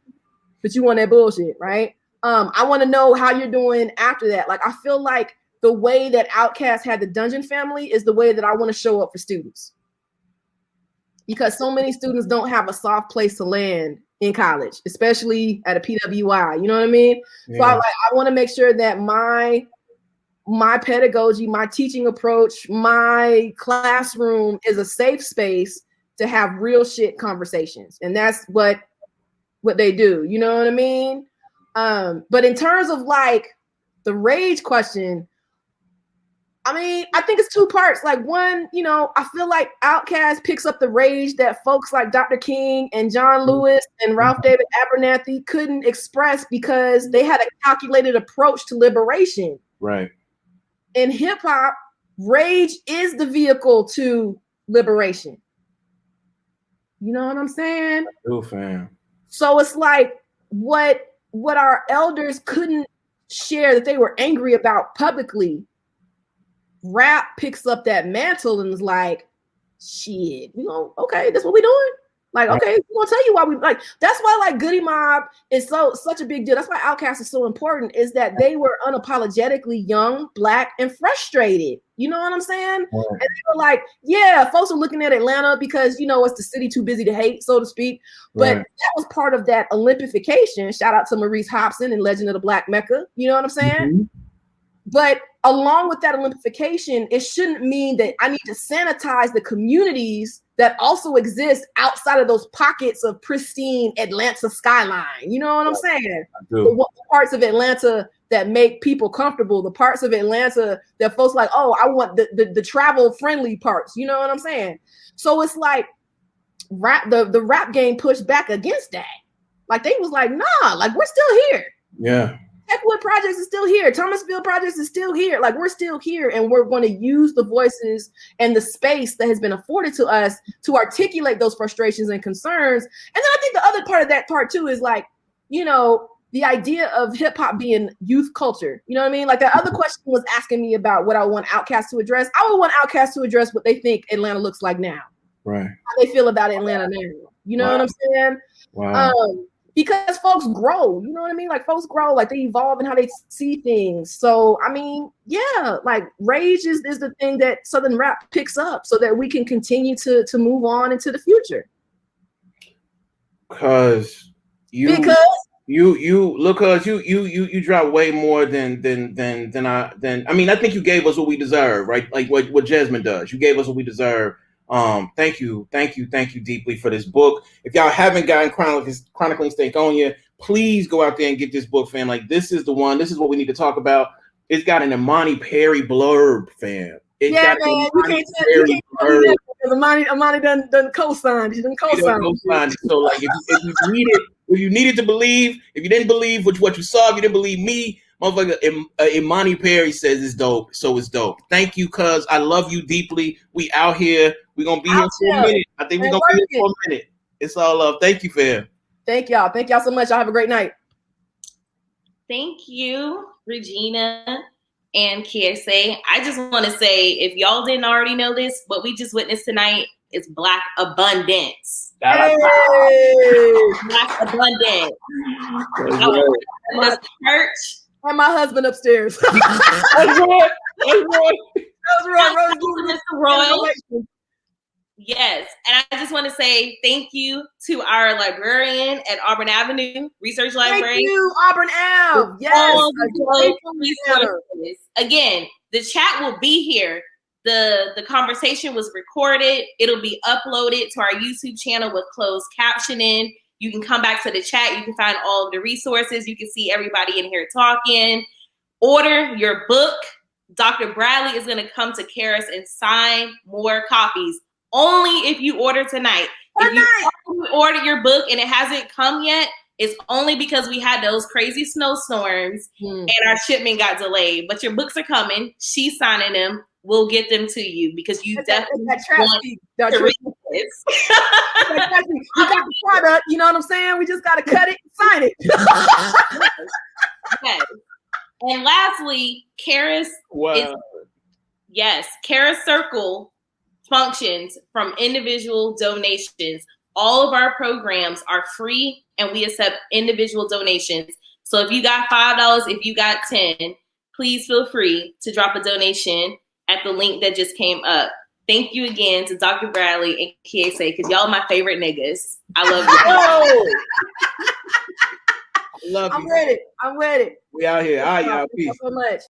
but you want that bullshit, right? I want to know how you're doing after that. Like, I feel like the way that Outkast had the Dungeon family is the way that I want to show up for students. Because so many students don't have a soft place to land in college, especially at a PWI. You know what I mean? Yeah. So I want to make sure that my pedagogy, my teaching approach, my classroom is a safe space to have real shit conversations. And that's what they do. You know what I mean? But in terms of like the rage question, I mean, I think it's two parts. Like one, you know, I feel like Outkast picks up the rage that folks like Dr. King and John Lewis and Ralph David Abernathy couldn't express because they had a calculated approach to liberation. Right. In hip hop, rage is the vehicle to liberation. You know what I'm saying? Oh, fam. So it's like what our elders couldn't share that they were angry about publicly. Rap picks up that mantle and is like, shit, okay, that's what we doing. Like, okay, we're gonna tell you why we like. That's why like Goody Mob is such a big deal. That's why Outkast is so important. Is that they were unapologetically young, Black, and frustrated. You know what I'm saying? Right. And they were like, yeah, folks are looking at Atlanta because it's the city too busy to hate, so to speak. But that was part of that Olympification. Shout out to Maurice Hobson and Legend of the Black Mecca. You know what I'm saying? Mm-hmm. But along with that Olympification, it shouldn't mean that I need to sanitize the communities that also exist outside of those pockets of pristine Atlanta skyline. You know what I'm saying? The parts of Atlanta that make people comfortable, the parts of Atlanta that folks like, oh, I want the travel friendly parts. You know what I'm saying? So it's like the rap game pushed back against that. Like they was like, nah, like we're still here. Yeah. Techwood Projects is still here. Thomasville Projects is still here. Like we're still here, and we're going to use the voices and the space that has been afforded to us to articulate those frustrations and concerns. And then I think the other part of that part too is like, the idea of hip hop being youth culture. You know what I mean? Like that other question was asking me about what I want Outkast to address. I would want Outkast to address what they think Atlanta looks like now. Right. How they feel about Atlanta now. You know what I'm saying? Wow. Because folks grow, you know what I mean? Like folks grow, like they evolve in how they see things. So, I mean, yeah, like rage is the thing that Southern rap picks up so that we can continue to move on into the future. Because you drop way more than I mean, I think you gave us what we deserve, right? Like what Jesmyn does. You gave us what we deserve. Thank you deeply for this book. If y'all haven't gotten Chronicling Stankonia, please go out there and get this book, fam. Like this is the one. This is what we need to talk about. It's got an Imani Perry blurb, fam. You can't tell me that because Imani done co-signed. She done co-signed. So like if you needed to believe, if you didn't believe what you saw, if you didn't believe me, motherfucker, Imani Perry says it's dope, so it's dope. Thank you, cuz I love you deeply. We out here. We're gonna be here for a minute. I think we're gonna be here for a minute. It's all love. Thank you, fam. Thank y'all. Thank y'all so much. Y'all have a great night. Thank you, Regina and Kiese. I just want to say, if y'all didn't already know this, what we just witnessed tonight is Black abundance. Hey. Black abundance. Church. And my husband upstairs. That's Roy. Yes, and I just want to say thank you to our librarian at Auburn Avenue Research Library. Thank you, Auburn Ave. Yes. Again, the chat will be here. The conversation was recorded. It'll be uploaded to our YouTube channel with closed captioning. You can come back to the chat. You can find all of the resources. You can see everybody in here talking. Order your book. Dr. Bradley is going to come to Karis and sign more copies. Only if you order tonight. If you order your book and it hasn't come yet, it's only because we had those crazy snowstorms and our shipment got delayed. But your books are coming. She's signing them. We'll get them to you because you definitely want to read this. We got the product, you know what I'm saying? We just got to cut it and sign it. Yes. And lastly, Karis Karis Circle functions from individual donations. All of our programs are free and we accept individual donations. So if you got $5, if you got 10, please feel free to drop a donation at the link that just came up. Thank you again to Dr. Bradley and Kiese, because y'all my favorite niggas. I love you. I'm with it. I'm with it. We out here. All right, y'all. Peace. Thank you so much.